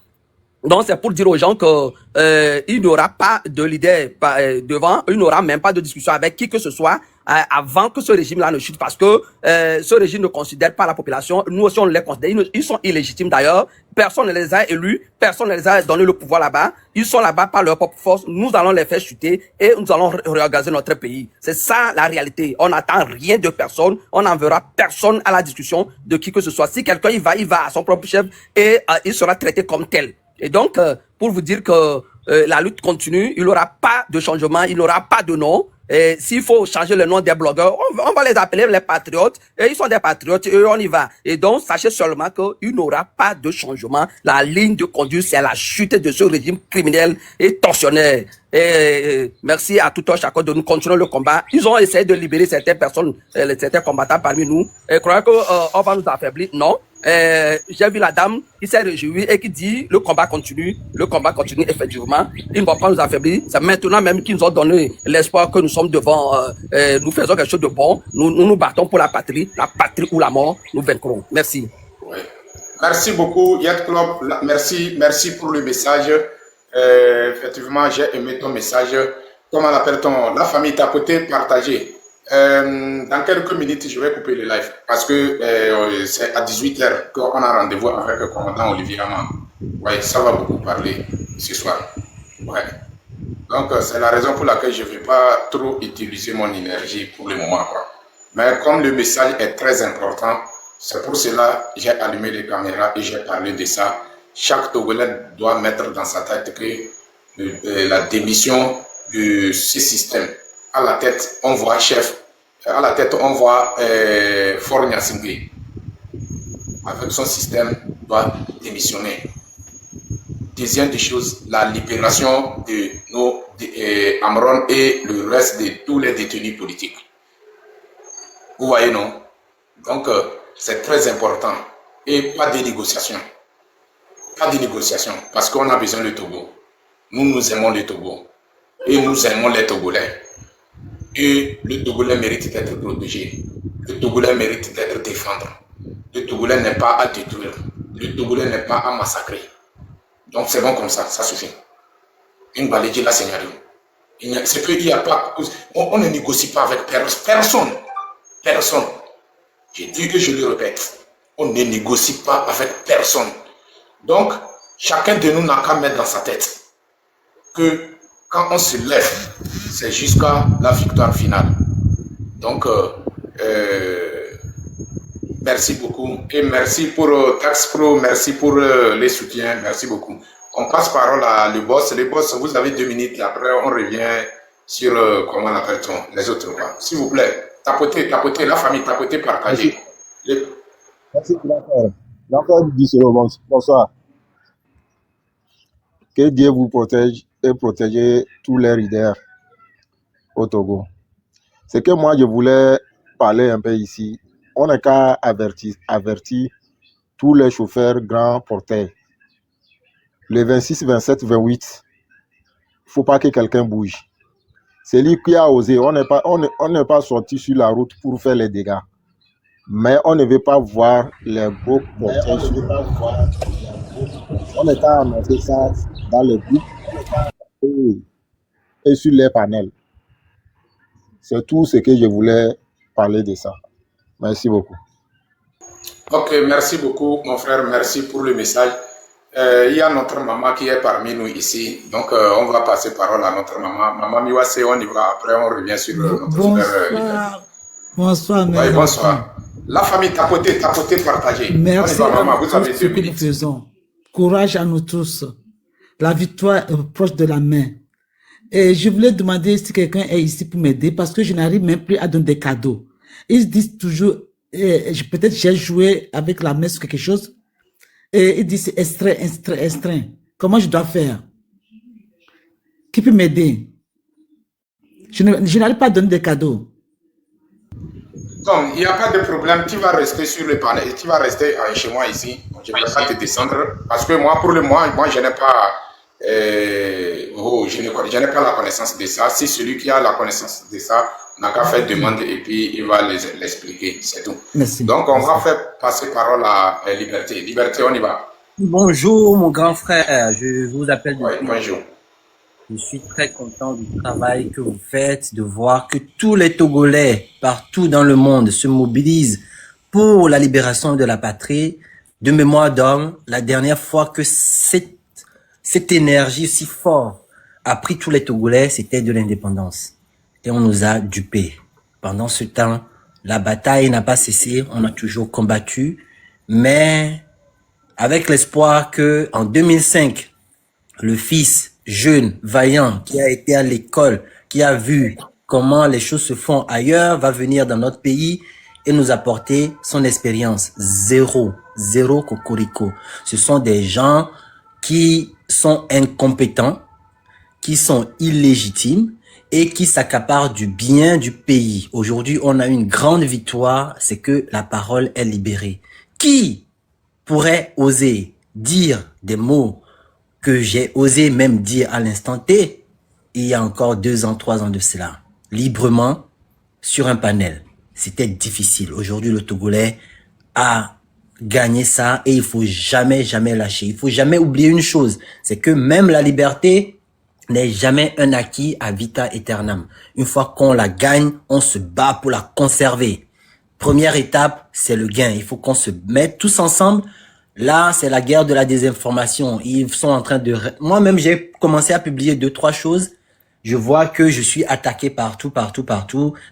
Donc, c'est pour dire aux gens que il n'y aura pas de leader devant, il n'y aura même pas de discussion avec qui que ce soit avant que ce régime-là ne chute, parce que ce régime ne considère pas la population. Nous aussi, on les considère. Ils sont illégitimes d'ailleurs. Personne ne les a élus, personne ne les a donné le pouvoir là-bas. Ils sont là-bas par leur propre force. Nous allons les faire chuter et nous allons réorganiser notre pays. C'est ça la réalité. On n'attend rien de personne. On n'enverra personne à la discussion de qui que ce soit. Si quelqu'un il va à son propre chef et il sera traité comme tel. Et donc, pour vous dire que la lutte continue, il n'y aura pas de changement, il n'y aura pas de nom. Et s'il faut changer le nom des blogueurs, on va les appeler les patriotes. Et ils sont des patriotes et on y va. Et donc, sachez seulement qu'il n'y aura pas de changement. La ligne de conduite, c'est la chute de ce régime criminel et tortionnaire. Et merci à tout un chacun de nous continuer le combat. Ils ont essayé de libérer certaines personnes, certains combattants parmi nous. Et croyez qu'on va nous affaiblir? Non. J'ai vu la dame qui s'est réjouie et qui dit le combat continue effectivement, ils ne vont pas nous affaiblir. C'est maintenant même qu'ils nous ont donné l'espoir que nous sommes devant, nous faisons quelque chose de bon, nous battons pour la patrie ou la mort, nous vaincrons. Merci. Ouais. Merci beaucoup Yet Club, merci pour le message. Effectivement, j'ai aimé ton message. Comment l'appelle-t-on? La famille tapotée, partagée. Dans quelques minutes, je vais couper le live parce que c'est à 18h qu'on a rendez-vous avec le commandant Olivier Amand. Ouais, ça va beaucoup parler ce soir. Ouais. Donc, c'est la raison pour laquelle je ne vais pas trop utiliser mon énergie pour le moment, quoi. Mais comme le message est très important, c'est pour cela que j'ai allumé les caméras et j'ai parlé de ça. Chaque Togolais doit mettre dans sa tête que la démission de ce système. À la tête, on voit chef. À la tête, on voit Faure Gnassingbé. Avec son système, doit démissionner. Deuxième des choses, la libération de nos Amron et le reste de tous les détenus politiques. Vous voyez, non? Donc, c'est très important. Et pas de négociation. Pas de négociation. Parce qu'on a besoin du Togo. Nous aimons le Togo. Et nous aimons les Togolais. Et le Togolais mérite d'être protégé. Le Togolais mérite d'être défendu. Le Togolais n'est pas à détruire. le Togolais n'est pas à massacrer. Donc c'est bon comme ça suffit. Une balayée la scénario. C'est qu'il n'y a pas, on ne négocie pas avec personne. Personne. Je dis que je le répète. On ne négocie pas avec personne. Donc, chacun de nous n'a qu'à mettre dans sa tête que quand on se lève, c'est jusqu'à la victoire finale. Donc, merci beaucoup. Et merci pour Tax Pro, merci pour les soutiens, merci beaucoup. On passe parole à le boss. Le boss, vous avez 2 minutes et après on revient sur, comment on appelle-t-on, les autres. S'il vous plaît, tapotez, la famille, tapotez, partagez. Merci, l'enfant du Dissolo, bonsoir. Que Dieu vous protège et protège tous les leaders au Togo. C'est que moi, je voulais parler un peu ici. On n'a qu'à avertir tous les chauffeurs grands porteurs. Le 26, 27, 28, il ne faut pas que quelqu'un bouge. C'est lui qui a osé. On n'est pas sorti sur la route pour faire les dégâts. Mais on ne veut pas voir les gros porteurs. On est à annoncer ça dans le groupe et sur les panels. C'est tout ce que je voulais parler de ça. Merci beaucoup. Ok, merci beaucoup, mon frère. Merci pour le message. Il y a notre maman qui est parmi nous ici. Donc, on va passer parole à notre maman. Maman Miwase, on y va. Après, on revient sur notre frère. Bonsoir, oui, bonsoir. La famille, tapotez, partagez. Merci on y va, maman, vous avez pour ce 2 que nous minutes. faisons. Courage à nous tous. La victoire est proche de la main. Et je voulais demander si quelqu'un est ici pour m'aider parce que je n'arrive même plus à donner des cadeaux. Ils disent toujours, peut-être j'ai joué avec la main sur quelque chose et ils disent extrait. Comment je dois faire? Qui peut m'aider? Je n'arrive pas à donner des cadeaux. Donc, il n'y a pas de problème. Tu vas rester sur le panel. Tu vas rester chez moi ici. Je ne vais pas te descendre. Parce que moi, pour le moment, je n'ai pas, je n'ai pas la connaissance de ça. Si celui qui a la connaissance de ça n'a qu'à faire demande et puis il va l'expliquer. C'est tout. Merci. Donc, on va faire passer parole à Liberté. Liberté, on y va. Bonjour, mon grand frère. Je vous appelle Oui, depuis. bonjour. Je suis très content du travail que vous faites, de voir que tous les Togolais partout dans le monde se mobilisent pour la libération de la patrie. De mémoire d'homme, la dernière fois que cette énergie si forte a pris tous les Togolais, c'était de l'indépendance. Et on nous a dupés. Pendant ce temps, la bataille n'a pas cessé, on a toujours combattu, mais avec l'espoir que en 2005, le fils jeune, vaillant, qui a été à l'école, qui a vu comment les choses se font ailleurs, va venir dans notre pays et nous apporter son expérience. Zéro cocorico. Ce sont des gens qui sont incompétents, qui sont illégitimes et qui s'accaparent du bien du pays. Aujourd'hui, on a une grande victoire, c'est que la parole est libérée. Qui pourrait oser dire des mots que j'ai osé même dire à l'instant T, il y a encore 2 ans, 3 ans de cela, librement, sur un panel. C'était difficile. Aujourd'hui, le Togolais a gagné ça et il faut jamais lâcher. Il faut jamais oublier une chose, c'est que même la liberté n'est jamais un acquis à vita aeternam. Une fois qu'on la gagne, on se bat pour la conserver. Première étape, c'est le gain. Il faut qu'on se mette tous ensemble. Là, c'est la guerre de la désinformation. Ils sont en train de... Moi-même, j'ai commencé à publier 2-3 choses. Je vois que je suis attaqué partout.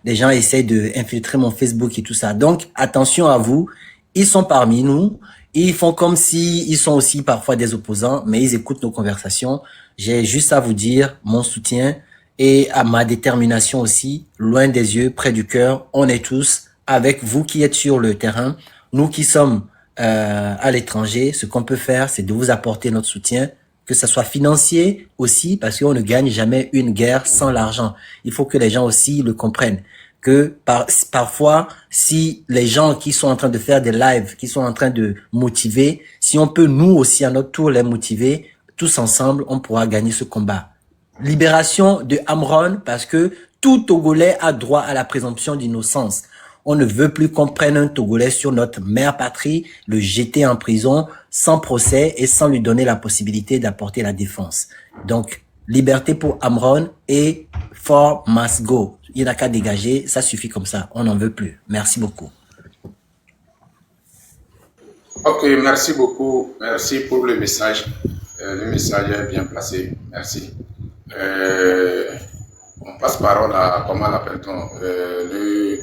Des gens essayent de infiltrer mon Facebook et tout ça. Donc, attention à vous. Ils sont parmi nous. Ils font comme si ils sont aussi parfois des opposants, mais ils écoutent nos conversations. J'ai juste à vous dire mon soutien et à ma détermination aussi, loin des yeux, près du cœur. On est tous avec vous qui êtes sur le terrain. Nous qui sommes à l'étranger, ce qu'on peut faire, c'est de vous apporter notre soutien, que ça soit financier aussi, parce qu'on ne gagne jamais une guerre sans l'argent. Il faut que les gens aussi le comprennent, que parfois, si les gens qui sont en train de faire des lives, qui sont en train de motiver, si on peut nous aussi à notre tour les motiver, tous ensemble, on pourra gagner ce combat. Libération de Amron, parce que tout Togolais a droit à la présomption d'innocence. On ne veut plus qu'on prenne un Togolais sur notre mère patrie, le jeter en prison sans procès et sans lui donner la possibilité d'apporter la défense. Donc, liberté pour Amron et Fort must go. Il n'y a qu'à dégager, ça suffit comme ça. On n'en veut plus. Merci beaucoup. Ok, merci beaucoup. Merci pour le message. Le message est bien placé. Merci. On passe parole à, comment l'appelle-t-on, le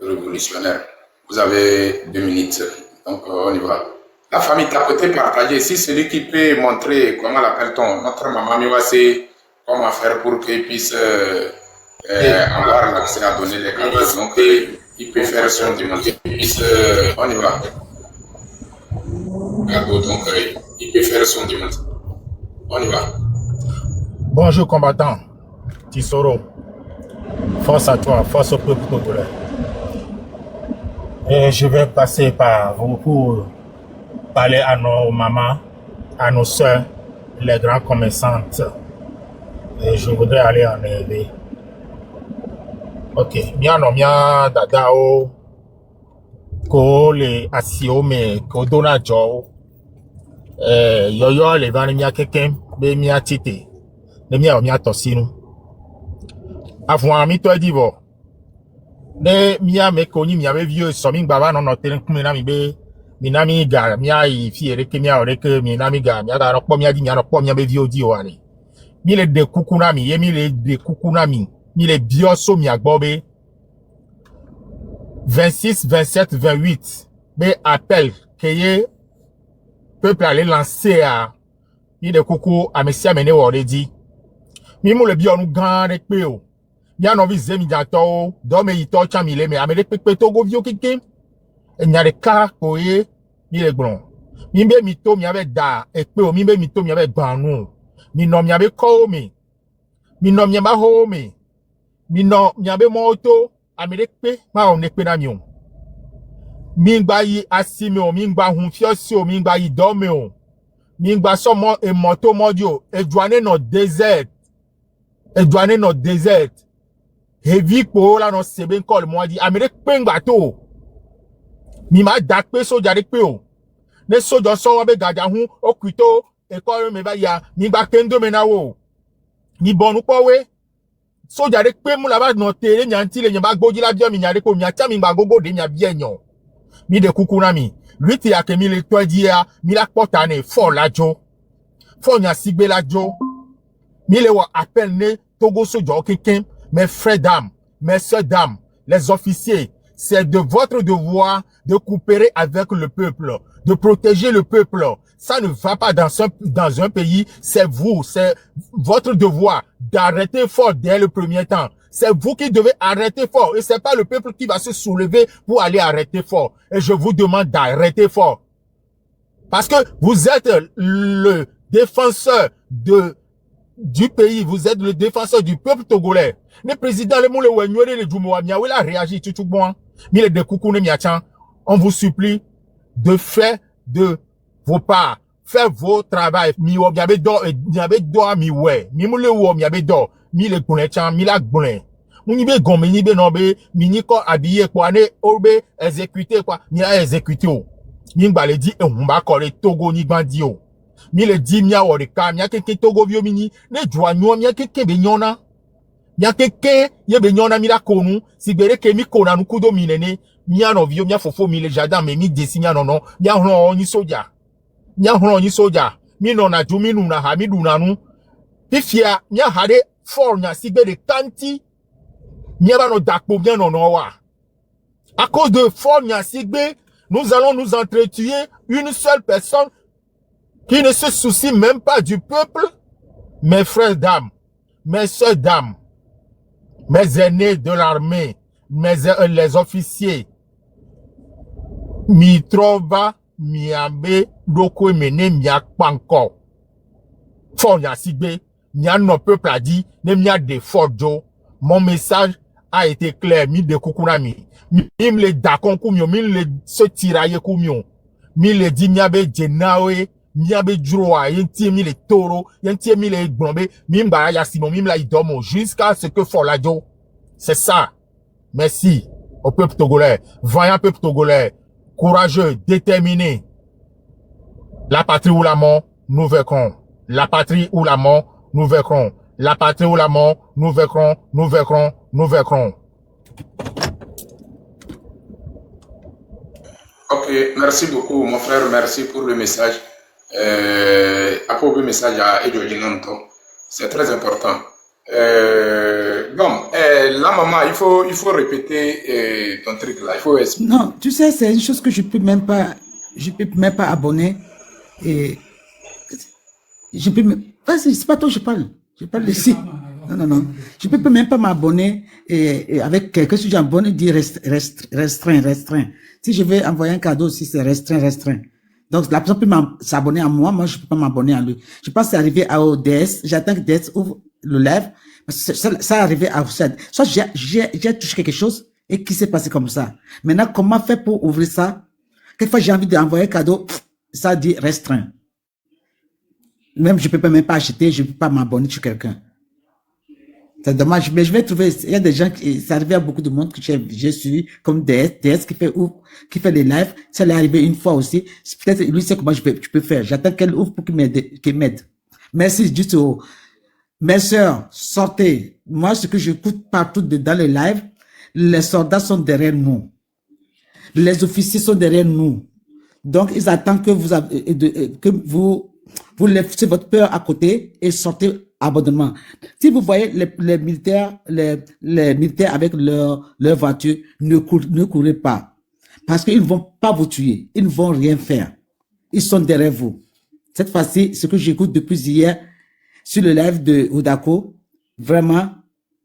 révolutionnaire. Vous avez 2 minutes. Donc, on y va. La famille tapotée partagée. Si celui qui peut montrer, comment l'appelle-t-on, notre maman Miwase, comment faire pour qu'il puisse avoir l'accès à donner les cadeaux. Donc, il peut faire son demande. On y va. Cadeau, donc, il peut faire son demande. On y va. Bonjour combattant, Tissoro. Force à toi, force au peuple togolais. Et je vais passer par vous pour parler à nos mamans, à nos soeurs, les grands commerçantes. Et je voudrais aller en élever. Ok, mia no mia dadao, ko le asio me ko dona jo. Yoyo le vani mia kekem be mia tite. Ne mia o mia tosinu. Avant mi to divo. Ne mia me koni mia be vieux so mi gbava no no tele kumina mi be minami ga mia I fiere ke mia ore ke minami ga mia ga rokpo mia di mia rokpo mia be vieux di o ani. Mi le de kukuna mi ye mi le de kukuna mi le bioso mi agbobe 26 27 28 be appel que ye peuple aller lancer à mi de kuku a mesia mene wo di mi mu le bio nu gan de pe o mi ano vi zemi jato do me ito cha mi le me amere pepe to go vio kike enya de ka ko ye mi le gbon mi be mi to mi ave da e pe o mi be mi to mi ave gbanu mi no mi ave ko mi no mi ba ho mi no mi ave moto amere pe ma o ne pe na mi o mi gba yi asimi o mi gba hun fiosi o mi gba yi do me o mi gba so mo e moto modio e juane no desert heavy po la no sebe call mo di amere pe ngba to mi ma da pe soja de pe o ne soja so wa be gaja hun okwito e ko me ba ya mi gba kendo me na wo ni bonu po we soja de pe mu la ba no tere nyanti le nyan ba gboji la bio mi nyare ko mi acha mi gba gogo de nya bi enyo mi de kukuna mi lui ti ake mi le to dia mi la pota ne fo lajo fo nya sigbe lajo mi le wa appel ne Togo soja keken mes frères dames mes sœurs dames les officiers c'est de votre devoir de coopérer avec le peuple de protéger le peuple ça ne va pas dans un pays c'est vous c'est votre devoir d'arrêter fort dès le premier temps. C'est vous qui devez arrêter fort. Et c'est pas le peuple qui va se soulever pour aller arrêter fort. Et je vous demande d'arrêter fort. Parce que vous êtes le défenseur du pays. Vous êtes le défenseur du peuple togolais. Le président, le moule wenywere le jumo amia, il a réagi tout tout bon. Mille de koukoune miachan. On vous supplie de faire de vos parts. Faire vos travail. Mi wo miabe do mi we. Mi moule wo miabe do. Mi le gounen chan, mi la gounen. Mouni be gome, ni be non be, mi ni ko habillé quoi, ne orbe exécuté quoi, mi a exécuté o. Mi ngba le di, mba kore Togo ni bandi o. Mi le di mi a wore ka, mi a keke Togo vio mini, ne jwa nyo, mi a keke be nyona. Mi a keke, ye be nyona mi la konu, si bere ke mi kona nu kudo mi nene, mi a no vio, mi a fofo mi le jardin, me mi desi mi a non, mi a hron ni soja. Mi a hron ni soja. Mi non na ju, mi nu na ha, mi du na nu. Pifia, mi a hade, for nya si be de kanti, Miaba no dakpo bien non wa. À cause de Fort Nyasigbe, nous allons nous entretuer une seule personne qui ne se soucie même pas du peuple. Mes frères dames, mes sœurs dames, mes aînés de l'armée, les officiers, mi trova, miabe, doko mene, miakpa encore. Fort Nyasigbe, mia no peuple a dit, ne mia de Fort Joe. Mon message a été clair, mi de kukunami. Mi le dakon kumyo, mi le se tiraye kumyo. Mi le di miabe jenawe, miabe droa, yenti mi le toro, yenti mi le gbombe, mi mbara yasimo, mi la idomo, jusqu'à ce que Fort Lajo. C'est ça. Merci. au peuple togolais, vaillant peuple togolais, courageux, déterminé. La patrie ou la mort, nous vaincrons. La patrie ou la mort, nous vaincrons. La patrie ou la mort, nous vaincrons, nous vaincrons, nous vaincrons. Ok, merci beaucoup, mon frère. Merci pour le message. Après le message à Edjo Ginanto, c'est très important. La maman, il faut répéter ton truc là. Il faut expliquer. Non, tu sais, c'est une chose que je peux même pas abonner. Et je peux même, c'est pas toi que je parle. Je parle ici. Non. Je peux même pas m'abonner et avec quelqu'un, si j'abonne, il dit restreint. Si je vais envoyer un cadeau aussi, c'est restreint. Donc, la personne peut s'abonner à moi, je peux pas m'abonner à lui. Je pense que c'est arrivé à ODS, j'attends que DS ouvre le live, ça arrivé à soit j'ai touché quelque chose et qui s'est passé comme ça. Maintenant, comment faire pour ouvrir ça? Quelquefois, j'ai envie d'envoyer un cadeau, ça dit restreint. Même je peux même pas acheter, je peux pas m'abonner sur quelqu'un. C'est dommage, mais je vais trouver, il y a des gens qui, c'est arrivé à beaucoup de monde que j'ai suivi, comme DS qui fait les lives, ça l'est arrivé une fois aussi. Peut-être, lui, c'est comment je peux faire. J'attends qu'elle ouvre pour qu'il m'aide. Merci, juste mes sœurs, sortez. Moi, ce que j'écoute partout dans les lives, les soldats sont derrière nous. Les officiers sont derrière nous. Donc, ils attendent que vous laissez votre peur à côté et sortez abandonnement. Si vous voyez les militaires, les militaires avec leur voiture, ne courez pas. Parce qu'ils ne vont pas vous tuer. Ils ne vont rien faire. Ils sont derrière vous. Cette fois-ci, ce que j'écoute depuis hier sur le live de Odako, vraiment,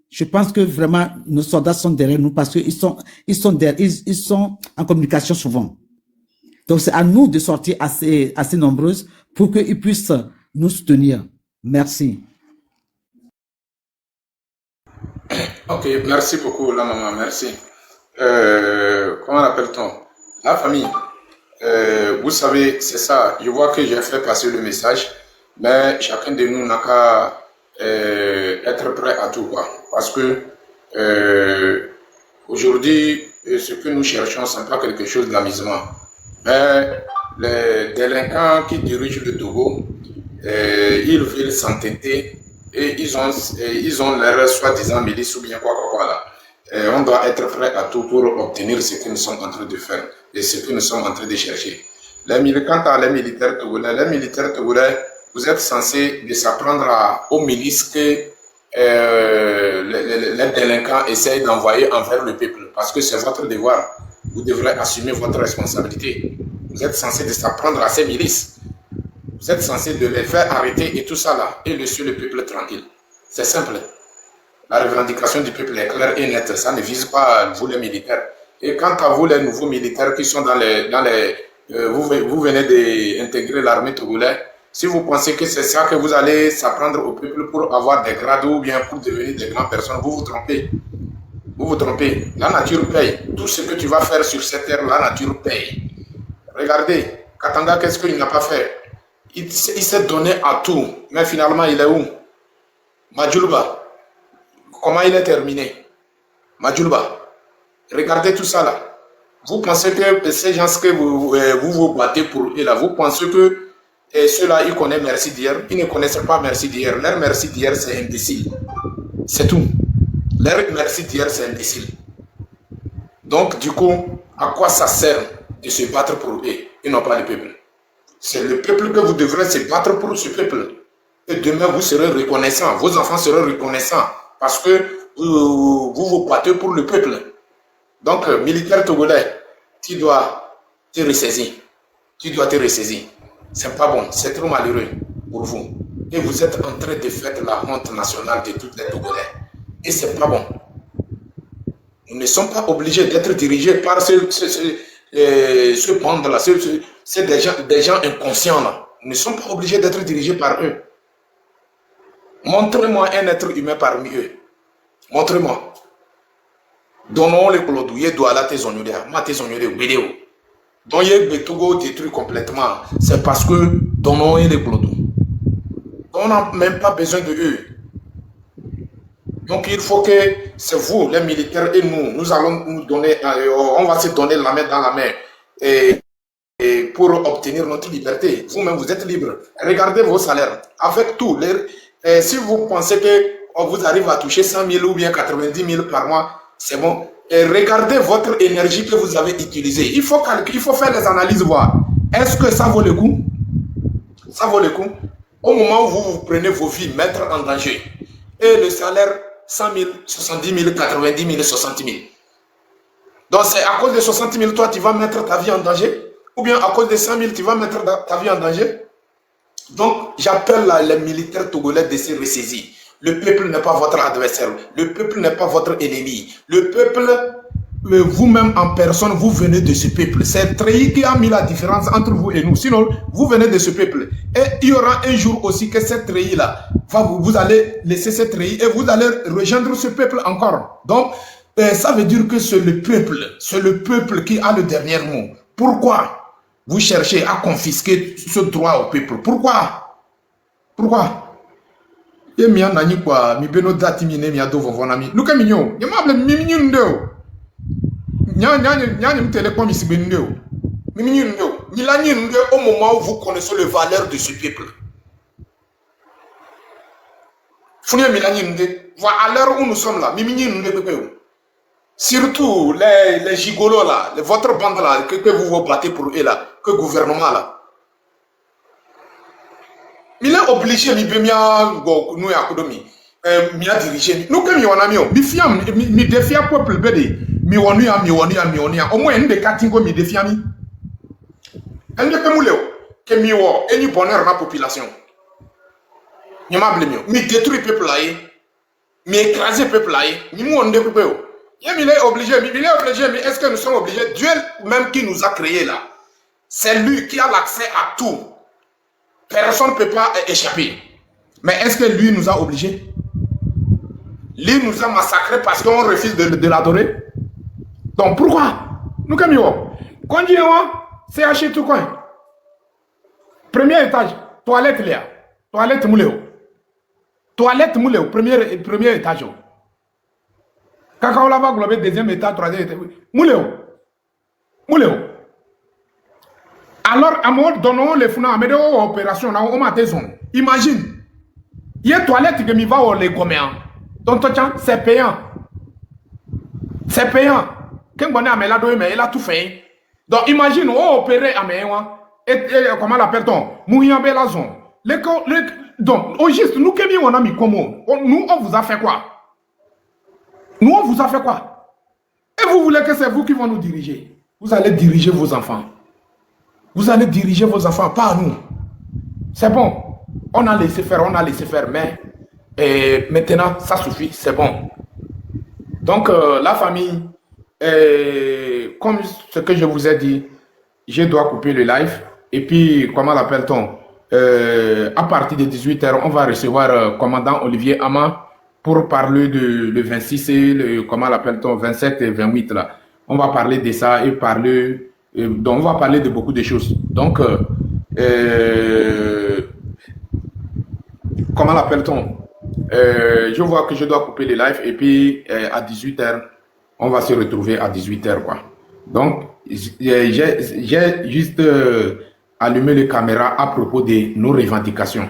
je pense que vraiment nos soldats sont derrière nous parce qu'ils sont en communication souvent. Donc c'est à nous de sortir assez nombreuses pour qu'ils puissent nous soutenir. Merci. Ok, merci beaucoup la maman, merci. Comment l'appelle-t-on? La famille. Vous savez, c'est ça. Je vois que j'ai fait passer le message, mais chacun de nous n'a qu'à être prêt à tout, quoi. Parce que aujourd'hui, ce que nous cherchons, ce n'est pas quelque chose d'amusement. Mais les délinquants qui dirigent le Togo, ils veulent s'entêter et ils ont leur soi-disant milice ou bien quoi là. On doit être prêt à tout pour obtenir ce que nous sommes en train de faire et ce que nous sommes en train de chercher. Quant à les militaires togolais, vous êtes censés de s'apprendre aux milices que les délinquants essayent d'envoyer envers le peuple, parce que c'est votre devoir. Vous devrez assumer votre responsabilité. Vous êtes censés de s'apprendre à ces milices. Vous êtes censés de les faire arrêter et tout ça là, et laisser le peuple tranquille. C'est simple. La revendication du peuple est claire et nette. Ça ne vise pas vous les militaires. Et quant à vous les nouveaux militaires qui sont vous venez d'intégrer l'armée togolaise, si vous pensez que c'est ça que vous allez s'apprendre au peuple pour avoir des grades ou bien pour devenir des grandes personnes, vous vous trompez. Vous vous trompez. La nature paye. Tout ce que tu vas faire sur cette terre, la nature paye. Regardez, Katanga, qu'est-ce qu'il n'a pas fait? Il s'est donné à tout, mais finalement, il est où? Majulba, comment il est terminé? Majulba, regardez tout ça là. Vous pensez que ces gens que vous battez pour eux là, vous pensez que ceux-là, ils connaissent merci d'hier? Ils ne connaissent pas merci d'hier. Leur merci d'hier, c'est imbécile. C'est tout. Leur merci d'hier, c'est imbécile. Donc, du coup, à quoi ça sert de se battre pour eux et non pas le peuple? C'est le peuple que vous devrez se battre pour ce peuple. Et demain, vous serez reconnaissants. Vos enfants seront reconnaissants parce que vous battez pour le peuple. Donc, militaire togolais, tu dois te ressaisir. Tu dois te ressaisir. C'est pas bon. C'est trop malheureux pour vous. Et vous êtes en train de faire la honte nationale de tous les Togolais. Et c'est pas bon. Nous ne sommes pas obligés d'être dirigés par ce bande-là. C'est des gens inconscients là. Nous ne sommes pas obligés d'être dirigés par eux. Montrez-moi un être humain parmi eux. Montrez-moi. Donnons les clodouillés douala tes onyodé. Ma tes onyodé vidéo. Donc il y a Togo détruit complètement. C'est parce que donnons les clodou. On n'a même pas besoin de eux. Donc il faut que c'est vous, les militaires, et nous allons nous donner, on va se donner la main dans la main et pour obtenir notre liberté. Vous-même, vous êtes libre. Regardez vos salaires. Avec tout, si vous pensez que vous arrivez à toucher 100 000 ou bien 90 000 par mois, c'est bon. Et regardez votre énergie que vous avez utilisée. Il faut faire les analyses, voir. Est-ce que ça vaut le coup? Ça vaut le coup. Au moment où vous prenez vos vies, mettre en danger. Et le salaire, 100 000, 70 000, 90 000, 60 000. Donc c'est à cause de 60 000, toi, tu vas mettre ta vie en danger? Ou bien à cause de 100 000, tu vas mettre ta vie en danger? Donc, j'appelle les militaires togolais de se ressaisir. Le peuple n'est pas votre adversaire. Le peuple n'est pas votre ennemi. Le peuple, vous-même en personne, vous venez de ce peuple. C'est Treillis qui a mis la différence entre vous et nous. Sinon, vous venez de ce peuple. Et il y aura un jour aussi que cette Treillis-là, vous allez laisser cette Treillis et vous allez rejoindre ce peuple encore. Donc, ça veut dire que c'est le peuple qui a le dernier mot. Pourquoi vous cherchez à confisquer ce droit au peuple? Pourquoi? Pourquoi? Et mi anani quoi, mi beno dati mi ne mi ado vovonami. Luka minyo, yamable mi minyundo. Nya mtele kwa mi sibendo. Mi minyundo. Ni la nyundo au moment où vous connaissez les valeurs de ce peuple. Founia mi la nyundo. Voilà à l'heure où nous sommes là, mi minyundo pepeo. Surtout les gigolos là, votre bande là, que vous vous battez pour eux là, que gouvernement là. Il est obligé, il peut nous accoudami, il a dirigé. Nous que nous avons mis, fiam, mi défia peuple bébé, mi wonia, au moins un des catingo mi défia mi. Un de que mouleo, que mi wo, et ni bonheur na population. Ni m'a blâmé, mi détruit peuple là, mi écraser peuple là, ni moi on découpe. Il est obligé, mais est-ce que nous sommes obligés? Dieu même qui nous a créés là, c'est lui qui a l'accès à tout. Personne ne peut pas échapper. Mais est-ce que lui nous a obligés? Lui nous a massacrés parce qu'on refuse de l'adorer. Donc pourquoi? Nous comme nous, quand c'est acheté tout quoi. Premier étage, toilette là, toilette moulé, premier étage. Cacao là-bas, globé, deuxième étage, troisième étage. Moulé. Alors, à moi, donnons les fonds à mes opérations, on m'a dit, imagine, il y a une toilette qui me va au les commerçants. Donc, c'est payant. C'est payant. Quand on a mis là, il a tout fait. Donc, imagine, on opère à mes et comment l'appelle-t-on? Mouillant Belazon. Donc, au juste, nous, on a mis comment? Nous, on vous a fait quoi? Nous, on vous a fait quoi? Et vous voulez que c'est vous qui vont nous diriger? Vous allez diriger vos enfants. Vous allez diriger vos enfants, pas nous. C'est bon. On a laissé faire, mais maintenant, ça suffit, c'est bon. Donc, la famille, comme ce que je vous ai dit, je dois couper le live. Et puis, comment l'appelle-t-on? À partir de 18h, on va recevoir le commandant Olivier Ama pour parler de le 26 et le, comment l'appelle-t-on, 27 et 28 là. On va parler de ça et parler... donc, on va parler de beaucoup de choses. Donc, comment l'appelle-t-on? Je vois que je dois couper les lives et puis à 18h, on va se retrouver à 18h, quoi. Donc, j'ai juste allumé les caméras à propos de nos revendications.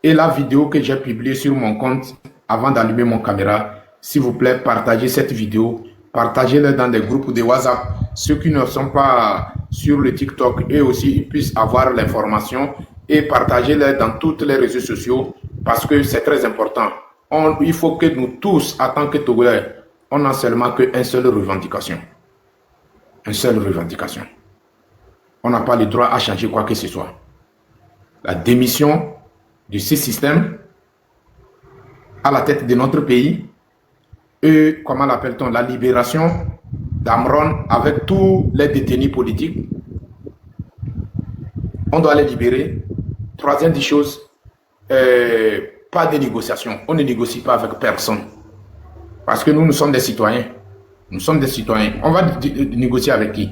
Et la vidéo que j'ai publiée sur mon compte, avant d'allumer mon caméra, s'il vous plaît, partagez cette vidéo. Partagez-le dans des groupes de WhatsApp. Ceux qui ne sont pas sur le TikTok, eux aussi, ils puissent avoir l'information et partagez-le dans tous les réseaux sociaux parce que c'est très important. Il faut que nous tous, en tant que Togolais, on n'a seulement qu'une seule revendication. Une seule revendication. On n'a pas le droit à changer quoi que ce soit. La démission de ce système à la tête de notre pays et, comment l'appelle-t-on, la libération d'Amron avec tous les détenus politiques. On doit les libérer. Troisième des choses, pas de négociation. On ne négocie pas avec personne. Parce que nous sommes des citoyens. Nous sommes des citoyens. On va négocier avec qui?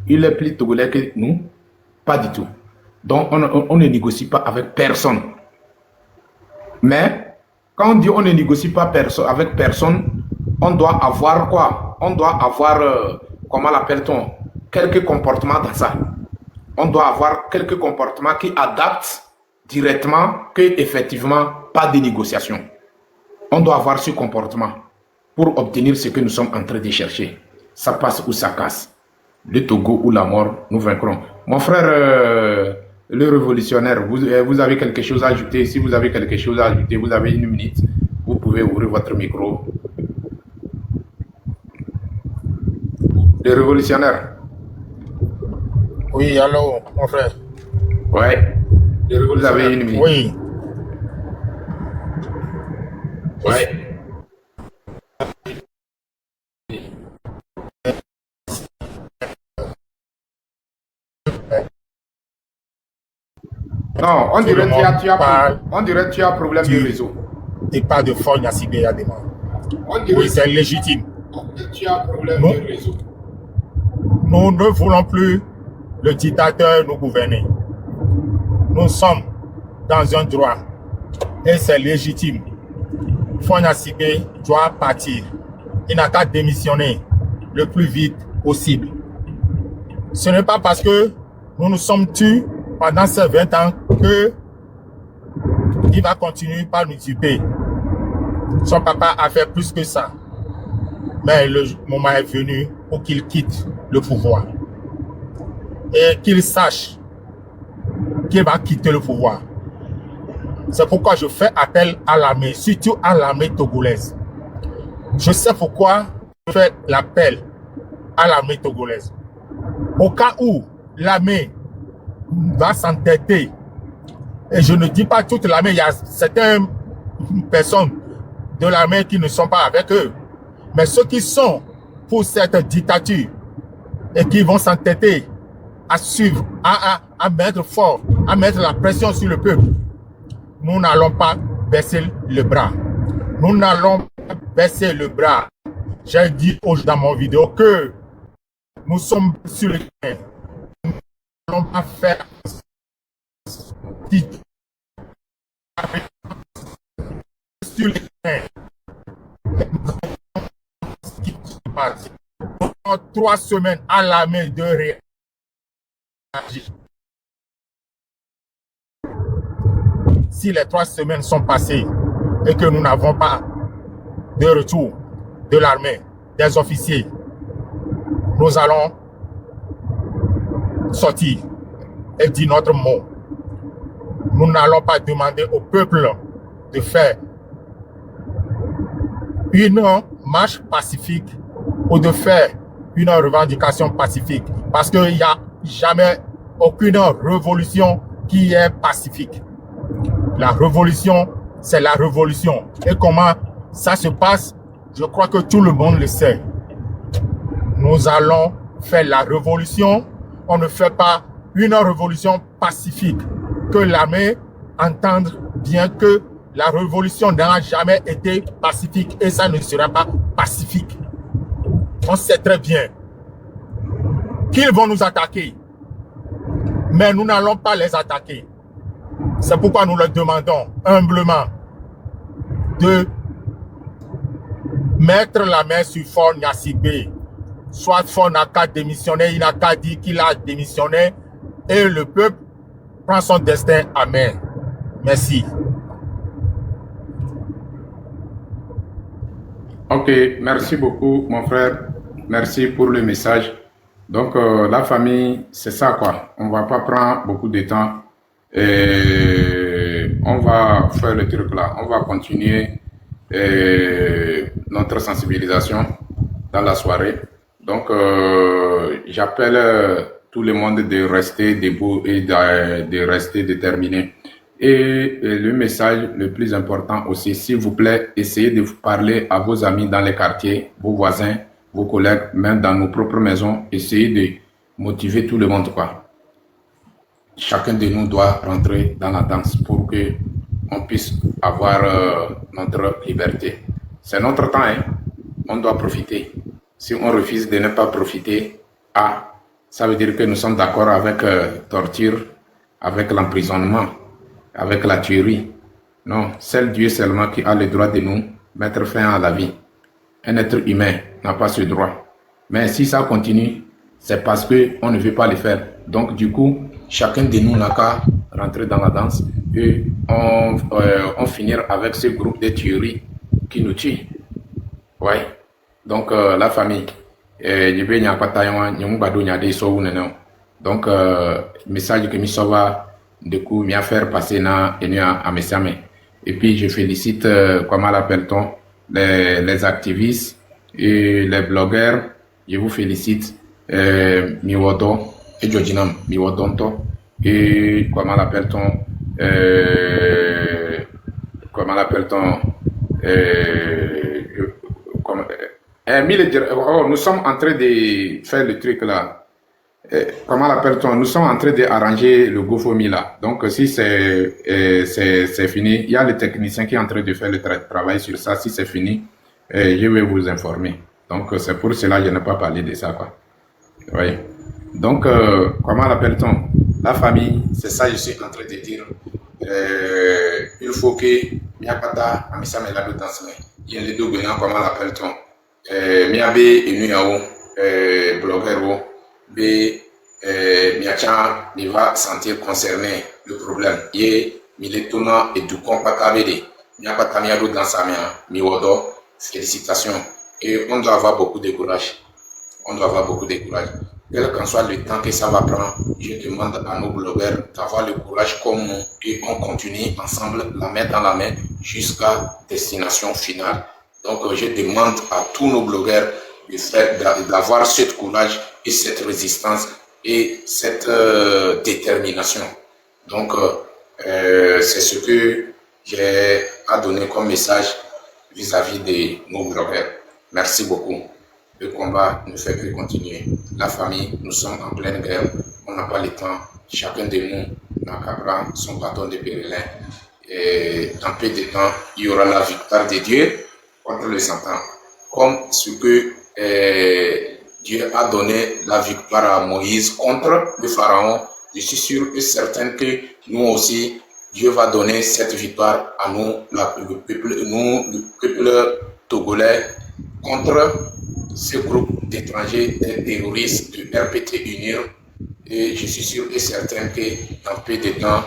Il est plus togolais que nous? Pas du tout. Donc, on ne négocie pas avec personne. Mais, Quand on dit on ne négocie pas avec personne, on doit avoir quoi? On doit avoir, comment l'appelle-t-on? Quelques comportements dans ça. On doit avoir quelques comportements qui adaptent directement que effectivement pas de négociation. On doit avoir ce comportement pour obtenir ce que nous sommes en train de chercher. Ça passe ou ça casse. Le Togo ou la mort, nous vaincrons. Mon frère, le révolutionnaire, vous avez quelque chose à ajouter? Si vous avez quelque chose à ajouter, vous avez 1 minute. Vous pouvez ouvrir votre micro. Le révolutionnaire. Oui, allô, mon frère. Ouais. Vous avez 1 minute. Oui. Ouais. Non, on dirait que tu as problème de réseau. Et pas de fond à Sibé à demain. Oui, c'est légitime. Tu as problème de réseau. Nous ne voulons plus le dictateur nous gouverner. Nous sommes dans un droit et c'est légitime. Fonia Sibé doit partir. Il n'a qu'à démissionner le plus vite possible. Ce n'est pas parce que nous nous sommes tus pendant ces 20 ans que il va continuer par nous tuer. Son papa a fait plus que ça. Mais le moment est venu pour qu'il quitte le pouvoir. Et qu'il sache qu'il va quitter le pouvoir. C'est pourquoi je fais appel à l'armée, surtout à l'armée togolaise. Je sais pourquoi je fais l'appel à l'armée togolaise. Au cas où l'armée va s'entêter, et je ne dis pas toute l'armée, il y a certaines personnes de l'armée qui ne sont pas avec eux, mais ceux qui sont pour cette dictature et qui vont s'entêter à suivre, à mettre fort, à mettre la pression sur le peuple, nous n'allons pas baisser le bras. Nous n'allons pas baisser le bras. J'ai dit dans mon vidéo que nous sommes sur le terrain. Nous n'allons pas faire sur le terrain. Ce qui se passe. Pendant 3 semaines à l'armée de réagir. Si les 3 semaines sont passées et que nous n'avons pas de retour de l'armée, des officiers, nous allons sortir et dire notre mot. Nous n'allons pas demander au peuple de faire une marche pacifique ou de faire une revendication pacifique parce qu'il n'y a jamais aucune révolution qui est pacifique. La révolution, c'est la révolution. Et comment ça se passe, je crois que tout le monde le sait. Nous allons faire la révolution. On ne fait pas une révolution pacifique. Que l'armée entende bien que la révolution n'a jamais été pacifique et ça ne sera pas pacifique. On sait très bien qu'ils vont nous attaquer. Mais nous n'allons pas les attaquer. C'est pourquoi nous leur demandons humblement de mettre la main sur Faure Gnassingbé. Soit Faure n'a qu'à démissionner, il n'a qu'à dire qu'il a démissionné et le peuple prend son destin à main. Merci. Ok, merci beaucoup mon frère. Merci pour le message. Donc la famille, c'est ça quoi. On va pas prendre beaucoup de temps. Et on va faire le truc là. On va continuer notre sensibilisation dans la soirée. Donc j'appelle tout le monde de rester debout et de rester déterminé. Et le message le plus important aussi, s'il vous plaît, essayez de parler à vos amis dans les quartiers, vos voisins, vos collègues, même dans nos propres maisons. Essayez de motiver tout le monde quoi. Chacun de nous doit rentrer dans la danse pour que on puisse avoir notre liberté. C'est notre temps, hein? On doit profiter. Si on refuse de ne pas profiter, ça veut dire que nous sommes d'accord avec torture, avec l'emprisonnement, avec la tuerie. Non, seul Dieu seulement qui a le droit de nous mettre fin à la vie. Un être humain n'a pas ce droit. Mais si ça continue, c'est parce qu'on ne veut pas le faire. Donc du coup, chacun de nous n'a qu'à rentrer dans la danse et on finir avec ce groupe de tueries qui nous tue. Ouais. Donc la famille, donc message que Misova de coup m'y a faire passer na à Messame. Et puis je félicite comment l'appelle-t-on les activistes et les blogueurs. Je vous félicite Miwodo et Jojinam Miwodonto et comment l'appelle-t-on nous sommes en train de faire le truc là. Comment l'appelle-t-on? Nous sommes en train d'arranger le GoFomi là. Donc si c'est fini, il y a le technicien qui est en train de faire le travail sur ça. Si c'est fini, je vais vous informer. Donc c'est pour cela que je n'ai pas parlé de ça, quoi. Oui. Donc comment l'appelle-t-on? La famille, c'est ça que je suis en train de dire. Il faut que Miapata Amisa Melado Dansme. Il y a les deux gagnants, comment l'appelle-t-on? Miabe et Nuyao, blogueur, Miachan, il va sentir concerné le problème. Il est tournant et du compas Kabede. Miapata Miado Dansame, Miwodo, félicitations. Et on doit avoir beaucoup de courage. On doit avoir beaucoup de courage. Quel qu'en soit le temps que ça va prendre, je demande à nos blogueurs d'avoir le courage comme nous et on continue ensemble, la main dans la main, jusqu'à destination finale. Donc, je demande à tous nos blogueurs d'avoir ce courage et cette résistance et cette détermination. Donc, c'est ce que j'ai à donner comme message vis-à-vis de nos blogueurs. Merci beaucoup. Le combat ne fait que continuer. La famille, nous sommes en pleine guerre. On n'a pas le temps. Chacun de nous n'a qu'à prendre son bâton de pèlerin. Et dans peu de temps, il y aura la victoire de Dieu contre les Satan. Comme ce que Dieu a donné la victoire à Moïse contre le Pharaon. Je suis sûr et certain que nous aussi, Dieu va donner cette victoire à nous, le peuple togolais, contre ce groupe d'étrangers, des terroristes de RPT Unir. Et je suis sûr et certain que dans peu de temps,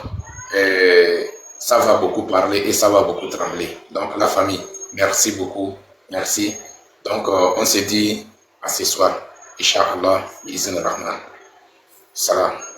ça va beaucoup parler et ça va beaucoup trembler. Donc la famille, merci beaucoup, merci. Donc on se dit à ce soir, Inch'Allah, Izn Rahman. Salam.